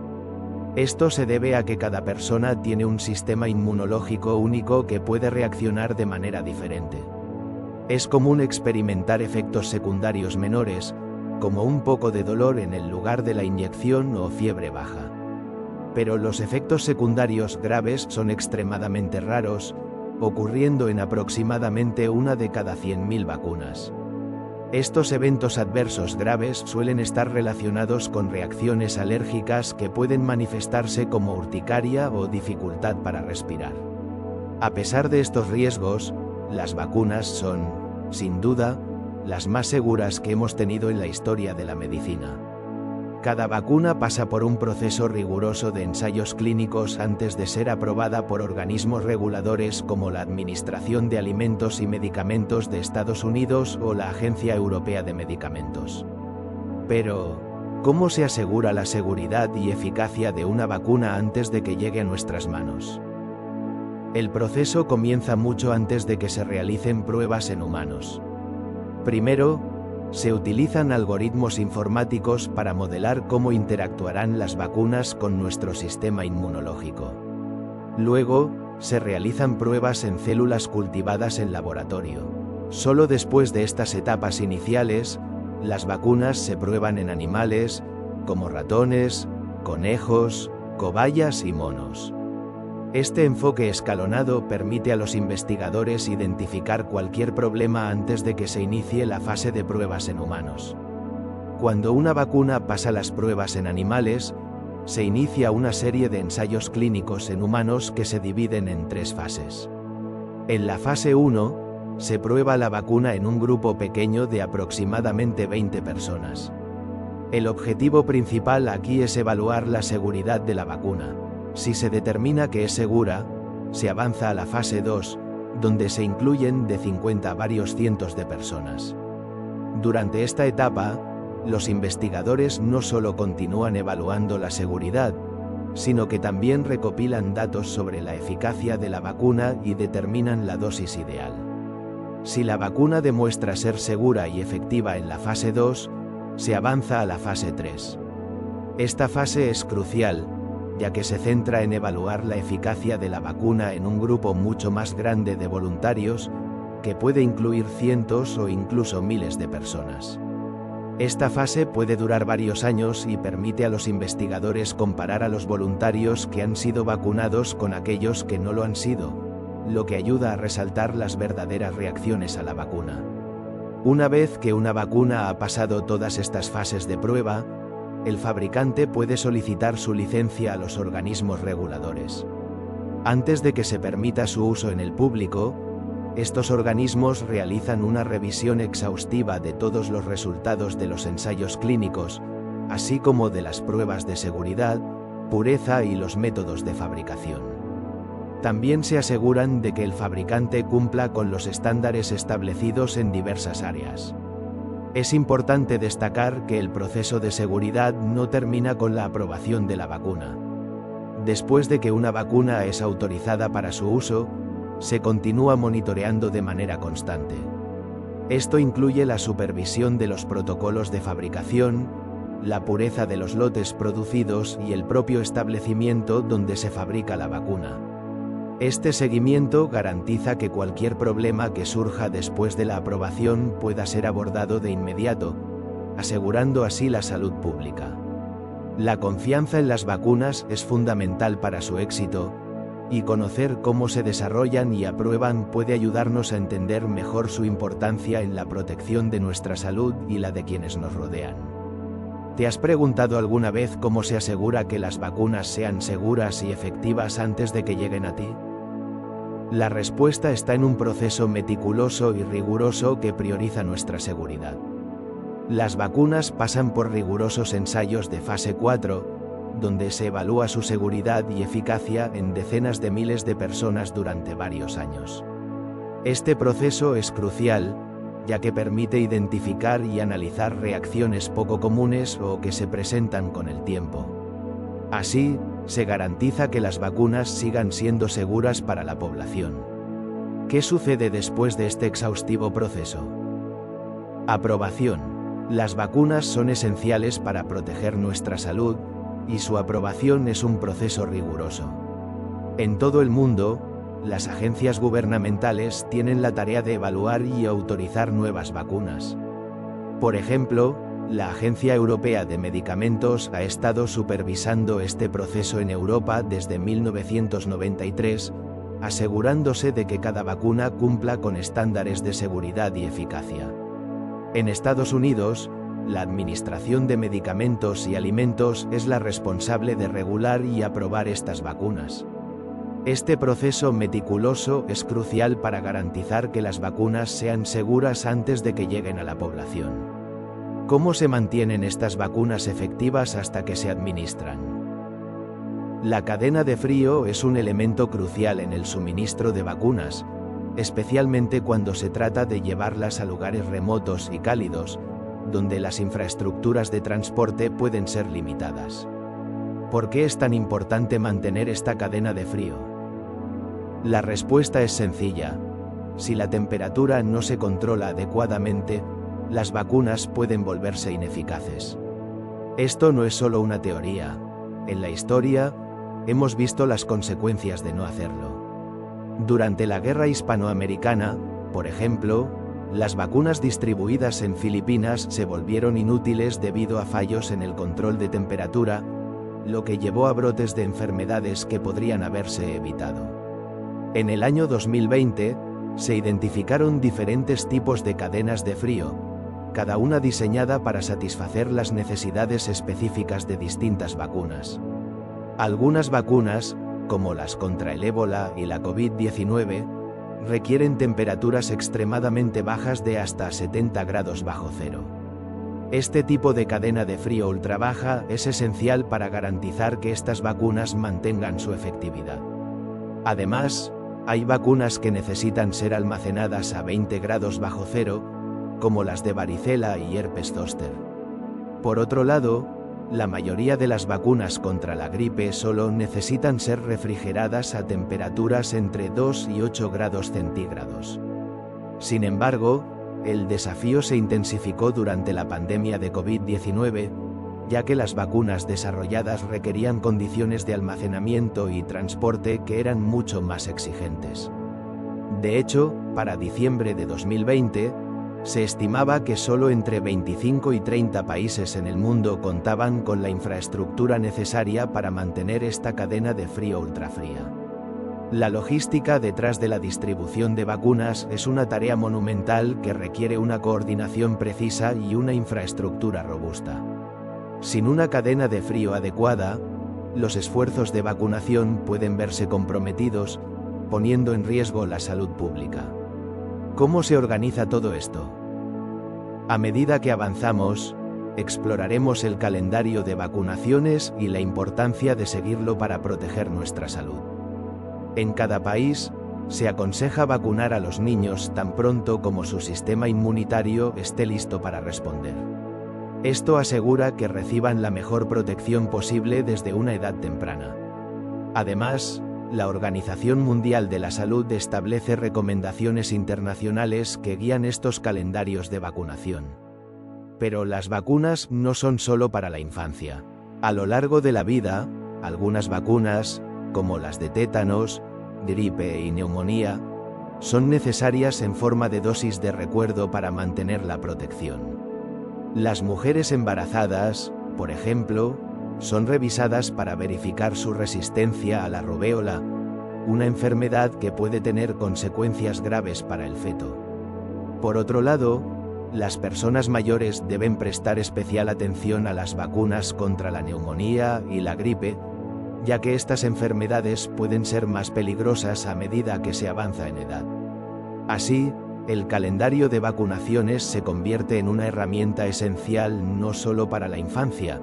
Esto se debe a que cada persona tiene un sistema inmunológico único que puede reaccionar de manera diferente. Es común experimentar efectos secundarios menores, como un poco de dolor en el lugar de la inyección o fiebre baja. Pero los efectos secundarios graves son extremadamente raros, ocurriendo en aproximadamente una de cada 100.000 vacunas. Estos eventos adversos graves suelen estar relacionados con reacciones alérgicas que pueden manifestarse como urticaria o dificultad para respirar. A pesar de estos riesgos, las vacunas son, sin duda, las más seguras que hemos tenido en la historia de la medicina. Cada vacuna pasa por un proceso riguroso de ensayos clínicos antes de ser aprobada por organismos reguladores como la Administración de Alimentos y Medicamentos de Estados Unidos o la Agencia Europea de Medicamentos. Pero, ¿cómo se asegura la seguridad y eficacia de una vacuna antes de que llegue a nuestras manos? El proceso comienza mucho antes de que se realicen pruebas en humanos. Primero, se utilizan algoritmos informáticos para modelar cómo interactuarán las vacunas con nuestro sistema inmunológico. Luego, se realizan pruebas en células cultivadas en laboratorio. Solo después de estas etapas iniciales, las vacunas se prueban en animales, como ratones, conejos, cobayas y monos. Este enfoque escalonado permite a los investigadores identificar cualquier problema antes de que se inicie la fase de pruebas en humanos. Cuando una vacuna pasa las pruebas en animales, se inicia una serie de ensayos clínicos en humanos que se dividen en 3 fases. En la fase 1, se prueba la vacuna en un grupo pequeño de aproximadamente 20 personas. El objetivo principal aquí es evaluar la seguridad de la vacuna. Si se determina que es segura, se avanza a la fase 2, donde se incluyen de 50 a varios cientos de personas. Durante esta etapa, los investigadores no solo continúan evaluando la seguridad, sino que también recopilan datos sobre la eficacia de la vacuna y determinan la dosis ideal. Si la vacuna demuestra ser segura y efectiva en la fase 2, se avanza a la fase 3. Esta fase es crucial, ya que se centra en evaluar la eficacia de la vacuna en un grupo mucho más grande de voluntarios, que puede incluir cientos o incluso miles de personas. Esta fase puede durar varios años y permite a los investigadores comparar a los voluntarios que han sido vacunados con aquellos que no lo han sido, lo que ayuda a resaltar las verdaderas reacciones a la vacuna. Una vez que una vacuna ha pasado todas estas fases de prueba, el fabricante puede solicitar su licencia a los organismos reguladores. Antes de que se permita su uso en el público, estos organismos realizan una revisión exhaustiva de todos los resultados de los ensayos clínicos, así como de las pruebas de seguridad, pureza y los métodos de fabricación. También se aseguran de que el fabricante cumpla con los estándares establecidos en diversas áreas. Es importante destacar que el proceso de seguridad no termina con la aprobación de la vacuna. Después de que una vacuna es autorizada para su uso, se continúa monitoreando de manera constante. Esto incluye la supervisión de los protocolos de fabricación, la pureza de los lotes producidos y el propio establecimiento donde se fabrica la vacuna. Este seguimiento garantiza que cualquier problema que surja después de la aprobación pueda ser abordado de inmediato, asegurando así la salud pública. La confianza en las vacunas es fundamental para su éxito, y conocer cómo se desarrollan y aprueban puede ayudarnos a entender mejor su importancia en la protección de nuestra salud y la de quienes nos rodean. ¿Te has preguntado alguna vez cómo se asegura que las vacunas sean seguras y efectivas antes de que lleguen a ti? La respuesta está en un proceso meticuloso y riguroso que prioriza nuestra seguridad. Las vacunas pasan por rigurosos ensayos de fase 4, donde se evalúa su seguridad y eficacia en decenas de miles de personas durante varios años. Este proceso es crucial, ya que permite identificar y analizar reacciones poco comunes o que se presentan con el tiempo. Así, se garantiza que las vacunas sigan siendo seguras para la población. ¿Qué sucede después de este exhaustivo proceso? Aprobación. Las vacunas son esenciales para proteger nuestra salud, y su aprobación es un proceso riguroso. En todo el mundo, las agencias gubernamentales tienen la tarea de evaluar y autorizar nuevas vacunas. Por ejemplo, la Agencia Europea de Medicamentos ha estado supervisando este proceso en Europa desde 1993, asegurándose de que cada vacuna cumpla con estándares de seguridad y eficacia. En Estados Unidos, la Administración de Medicamentos y Alimentos es la responsable de regular y aprobar estas vacunas. Este proceso meticuloso es crucial para garantizar que las vacunas sean seguras antes de que lleguen a la población. ¿Cómo se mantienen estas vacunas efectivas hasta que se administran? La cadena de frío es un elemento crucial en el suministro de vacunas, especialmente cuando se trata de llevarlas a lugares remotos y cálidos, donde las infraestructuras de transporte pueden ser limitadas. ¿Por qué es tan importante mantener esta cadena de frío? La respuesta es sencilla. Si la temperatura no se controla adecuadamente, las vacunas pueden volverse ineficaces. Esto no es solo una teoría. En la historia, hemos visto las consecuencias de no hacerlo. Durante la Guerra Hispanoamericana, por ejemplo, las vacunas distribuidas en Filipinas se volvieron inútiles debido a fallos en el control de temperatura, lo que llevó a brotes de enfermedades que podrían haberse evitado. En el año 2020, se identificaron diferentes tipos de cadenas de frío, cada una diseñada para satisfacer las necesidades específicas de distintas vacunas. Algunas vacunas, como las contra el ébola y la COVID-19, requieren temperaturas extremadamente bajas de hasta 70 grados bajo cero. Este tipo de cadena de frío ultra baja es esencial para garantizar que estas vacunas mantengan su efectividad. Además, hay vacunas que necesitan ser almacenadas a 20 grados bajo cero, como las de varicela y herpes zóster. Por otro lado, la mayoría de las vacunas contra la gripe solo necesitan ser refrigeradas a temperaturas entre 2 y 8 grados centígrados. Sin embargo, el desafío se intensificó durante la pandemia de COVID-19, ya que las vacunas desarrolladas requerían condiciones de almacenamiento y transporte que eran mucho más exigentes. De hecho, para diciembre de 2020, se estimaba que solo entre 25 y 30 países en el mundo contaban con la infraestructura necesaria para mantener esta cadena de frío ultrafría. La logística detrás de la distribución de vacunas es una tarea monumental que requiere una coordinación precisa y una infraestructura robusta. Sin una cadena de frío adecuada, los esfuerzos de vacunación pueden verse comprometidos, poniendo en riesgo la salud pública. ¿Cómo se organiza todo esto? A medida que avanzamos, exploraremos el calendario de vacunaciones y la importancia de seguirlo para proteger nuestra salud. En cada país, se aconseja vacunar a los niños tan pronto como su sistema inmunitario esté listo para responder. Esto asegura que reciban la mejor protección posible desde una edad temprana. Además, la Organización Mundial de la Salud establece recomendaciones internacionales que guían estos calendarios de vacunación. Pero las vacunas no son solo para la infancia. A lo largo de la vida, algunas vacunas, como las de tétanos, gripe y neumonía, son necesarias en forma de dosis de recuerdo para mantener la protección. Las mujeres embarazadas, por ejemplo, son revisadas para verificar su resistencia a la rubéola, una enfermedad que puede tener consecuencias graves para el feto. Por otro lado, las personas mayores deben prestar especial atención a las vacunas contra la neumonía y la gripe, ya que estas enfermedades pueden ser más peligrosas a medida que se avanza en edad. Así, el calendario de vacunaciones se convierte en una herramienta esencial no solo para la infancia,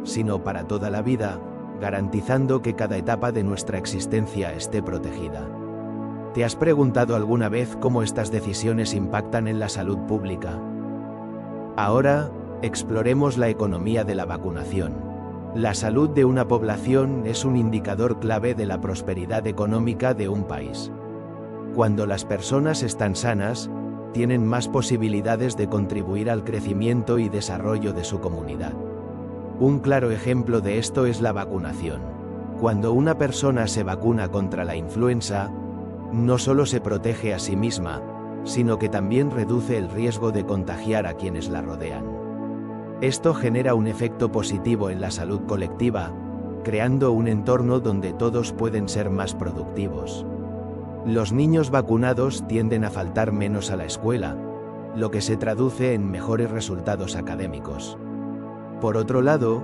sino para toda la vida, garantizando que cada etapa de nuestra existencia esté protegida. ¿Te has preguntado alguna vez cómo estas decisiones impactan en la salud pública? Ahora, exploremos la economía de la vacunación. La salud de una población es un indicador clave de la prosperidad económica de un país. Cuando las personas están sanas, tienen más posibilidades de contribuir al crecimiento y desarrollo de su comunidad. Un claro ejemplo de esto es la vacunación. Cuando una persona se vacuna contra la influenza, no solo se protege a sí misma, sino que también reduce el riesgo de contagiar a quienes la rodean. Esto genera un efecto positivo en la salud colectiva, creando un entorno donde todos pueden ser más productivos. Los niños vacunados tienden a faltar menos a la escuela, lo que se traduce en mejores resultados académicos. Por otro lado,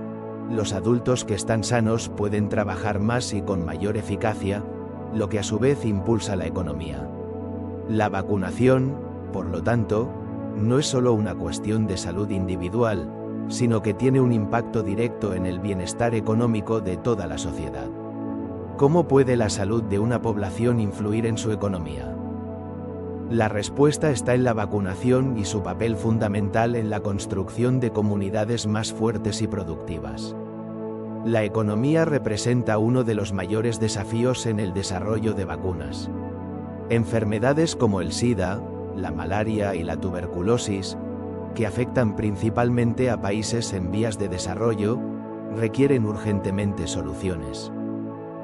los adultos que están sanos pueden trabajar más y con mayor eficacia, lo que a su vez impulsa la economía. La vacunación, por lo tanto, no es solo una cuestión de salud individual, sino que tiene un impacto directo en el bienestar económico de toda la sociedad. ¿Cómo puede la salud de una población influir en su economía? La respuesta está en la vacunación y su papel fundamental en la construcción de comunidades más fuertes y productivas. La economía representa uno de los mayores desafíos en el desarrollo de vacunas. Enfermedades como el SIDA, la malaria y la tuberculosis, que afectan principalmente a países en vías de desarrollo, requieren urgentemente soluciones.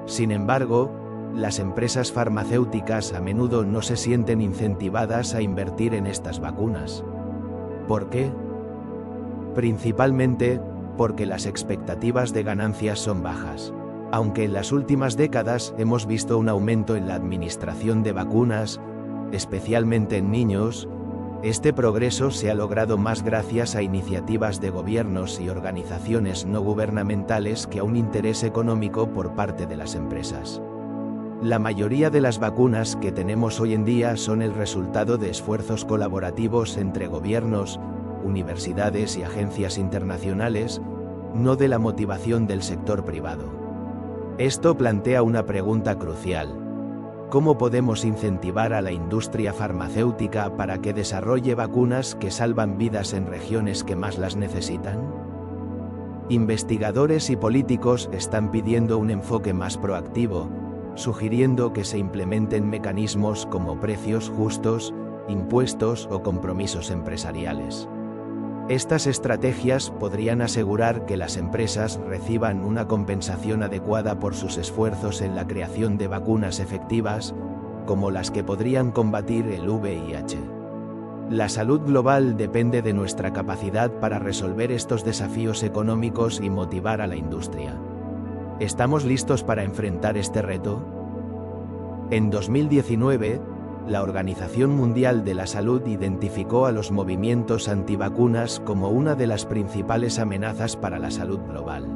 Sin embargo, las empresas farmacéuticas a menudo no se sienten incentivadas a invertir en estas vacunas. ¿Por qué? Principalmente, porque las expectativas de ganancias son bajas. Aunque en las últimas décadas hemos visto un aumento en la administración de vacunas, especialmente en niños, este progreso se ha logrado más gracias a iniciativas de gobiernos y organizaciones no gubernamentales que a un interés económico por parte de las empresas. La mayoría de las vacunas que tenemos hoy en día son el resultado de esfuerzos colaborativos entre gobiernos, universidades y agencias internacionales, no de la motivación del sector privado. Esto plantea una pregunta crucial. ¿Cómo podemos incentivar a la industria farmacéutica para que desarrolle vacunas que salvan vidas en regiones que más las necesitan? Investigadores y políticos están pidiendo un enfoque más proactivo, sugiriendo que se implementen mecanismos como precios justos, impuestos o compromisos empresariales. Estas estrategias podrían asegurar que las empresas reciban una compensación adecuada por sus esfuerzos en la creación de vacunas efectivas, como las que podrían combatir el VIH. La salud global depende de nuestra capacidad para resolver estos desafíos económicos y motivar a la industria. ¿Estamos listos para enfrentar este reto? En 2019, la Organización Mundial de la Salud identificó a los movimientos antivacunas como una de las principales amenazas para la salud global.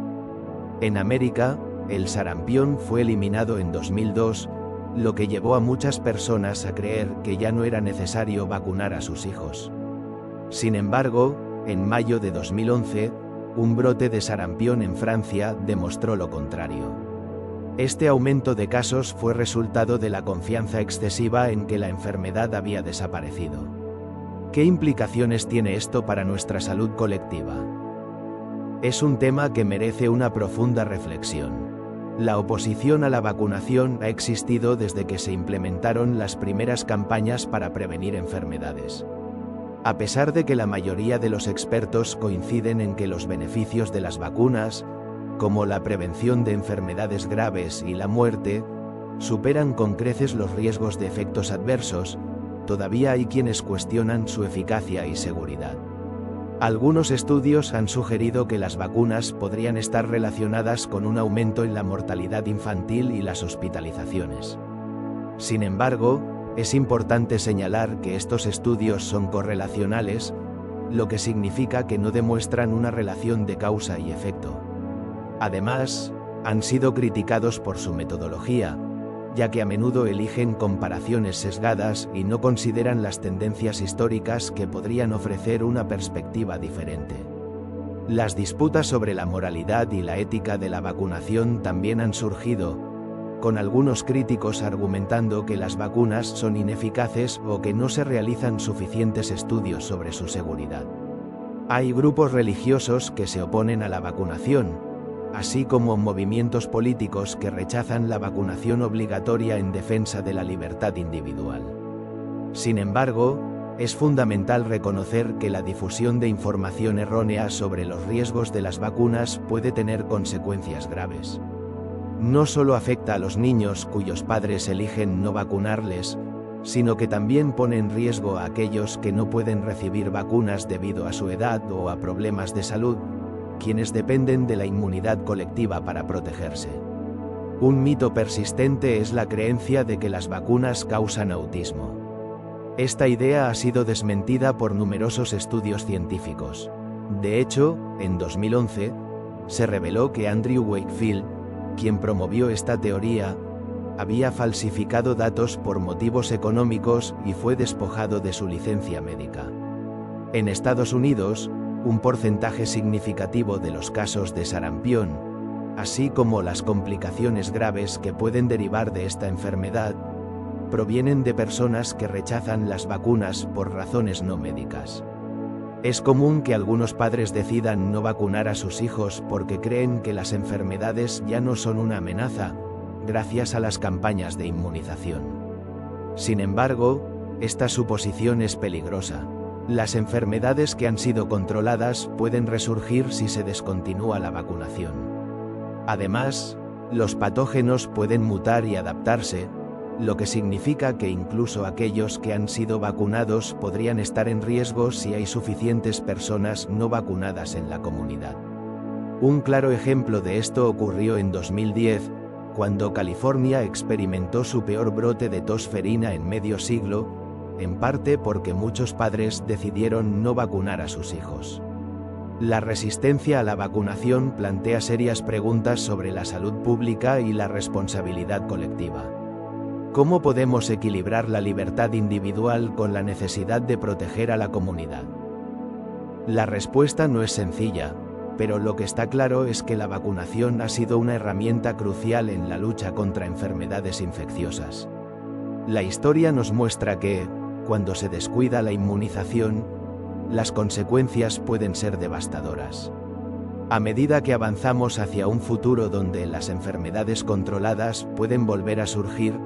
En América, el sarampión fue eliminado en 2002, lo que llevó a muchas personas a creer que ya no era necesario vacunar a sus hijos. Sin embargo, en mayo de 2011, un brote de sarampión en Francia demostró lo contrario. Este aumento de casos fue resultado de la confianza excesiva en que la enfermedad había desaparecido. ¿Qué implicaciones tiene esto para nuestra salud colectiva? Es un tema que merece una profunda reflexión. La oposición a la vacunación ha existido desde que se implementaron las primeras campañas para prevenir enfermedades. A pesar de que la mayoría de los expertos coinciden en que los beneficios de las vacunas, como la prevención de enfermedades graves y la muerte, superan con creces los riesgos de efectos adversos, todavía hay quienes cuestionan su eficacia y seguridad. Algunos estudios han sugerido que las vacunas podrían estar relacionadas con un aumento en la mortalidad infantil y las hospitalizaciones. Sin embargo, es importante señalar que estos estudios son correlacionales, lo que significa que no demuestran una relación de causa y efecto. Además, han sido criticados por su metodología, ya que a menudo eligen comparaciones sesgadas y no consideran las tendencias históricas que podrían ofrecer una perspectiva diferente. Las disputas sobre la moralidad y la ética de la vacunación también han surgido, con algunos críticos argumentando que las vacunas son ineficaces o que no se realizan suficientes estudios sobre su seguridad. Hay grupos religiosos que se oponen a la vacunación, así como movimientos políticos que rechazan la vacunación obligatoria en defensa de la libertad individual. Sin embargo, es fundamental reconocer que la difusión de información errónea sobre los riesgos de las vacunas puede tener consecuencias graves. No solo afecta a los niños cuyos padres eligen no vacunarles, sino que también pone en riesgo a aquellos que no pueden recibir vacunas debido a su edad o a problemas de salud, quienes dependen de la inmunidad colectiva para protegerse. Un mito persistente es la creencia de que las vacunas causan autismo. Esta idea ha sido desmentida por numerosos estudios científicos. De hecho, en 2011, se reveló que Andrew Wakefield, quien promovió esta teoría, había falsificado datos por motivos económicos y fue despojado de su licencia médica. En Estados Unidos, un porcentaje significativo de los casos de sarampión, así como las complicaciones graves que pueden derivar de esta enfermedad, provienen de personas que rechazan las vacunas por razones no médicas. Es común que algunos padres decidan no vacunar a sus hijos porque creen que las enfermedades ya no son una amenaza, gracias a las campañas de inmunización. Sin embargo, esta suposición es peligrosa. Las enfermedades que han sido controladas pueden resurgir si se descontinúa la vacunación. Además, los patógenos pueden mutar y adaptarse, lo que significa que incluso aquellos que han sido vacunados podrían estar en riesgo si hay suficientes personas no vacunadas en la comunidad. Un claro ejemplo de esto ocurrió en 2010, cuando California experimentó su peor brote de tos ferina en medio siglo, en parte porque muchos padres decidieron no vacunar a sus hijos. La resistencia a la vacunación plantea serias preguntas sobre la salud pública y la responsabilidad colectiva. ¿Cómo podemos equilibrar la libertad individual con la necesidad de proteger a la comunidad? La respuesta no es sencilla, pero lo que está claro es que la vacunación ha sido una herramienta crucial en la lucha contra enfermedades infecciosas. La historia nos muestra que, cuando se descuida la inmunización, las consecuencias pueden ser devastadoras. A medida que avanzamos hacia un futuro donde las enfermedades controladas pueden volver a surgir,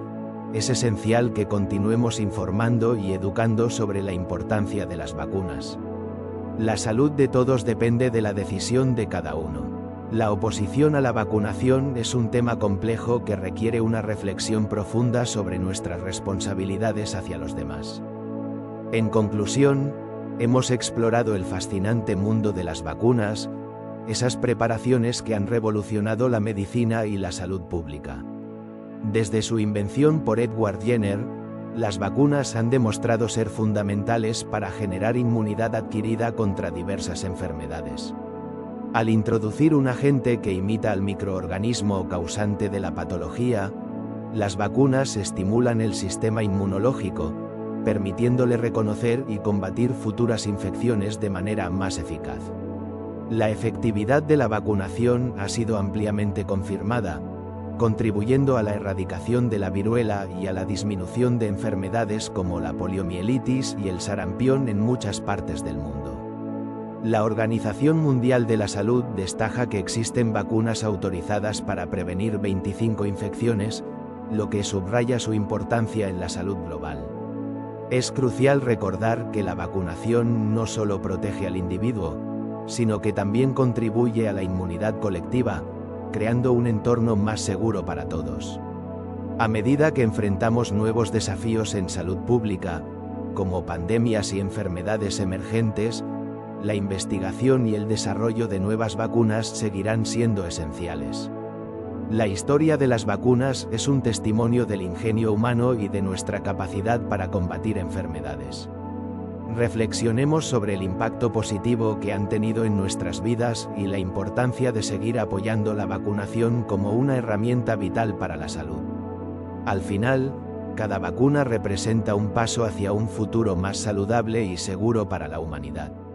es esencial que continuemos informando y educando sobre la importancia de las vacunas. La salud de todos depende de la decisión de cada uno. La oposición a la vacunación es un tema complejo que requiere una reflexión profunda sobre nuestras responsabilidades hacia los demás. En conclusión, hemos explorado el fascinante mundo de las vacunas, esas preparaciones que han revolucionado la medicina y la salud pública. Desde su invención por Edward Jenner, las vacunas han demostrado ser fundamentales para generar inmunidad adquirida contra diversas enfermedades. Al introducir un agente que imita al microorganismo causante de la patología, las vacunas estimulan el sistema inmunológico, permitiéndole reconocer y combatir futuras infecciones de manera más eficaz. La efectividad de la vacunación ha sido ampliamente confirmada, contribuyendo a la erradicación de la viruela y a la disminución de enfermedades como la poliomielitis y el sarampión en muchas partes del mundo. La Organización Mundial de la Salud destaca que existen vacunas autorizadas para prevenir 25 infecciones, lo que subraya su importancia en la salud global. Es crucial recordar que la vacunación no solo protege al individuo, sino que también contribuye a la inmunidad colectiva, creando un entorno más seguro para todos. A medida que enfrentamos nuevos desafíos en salud pública, como pandemias y enfermedades emergentes, la investigación y el desarrollo de nuevas vacunas seguirán siendo esenciales. La historia de las vacunas es un testimonio del ingenio humano y de nuestra capacidad para combatir enfermedades. Reflexionemos sobre el impacto positivo que han tenido en nuestras vidas y la importancia de seguir apoyando la vacunación como una herramienta vital para la salud. Al final, cada vacuna representa un paso hacia un futuro más saludable y seguro para la humanidad.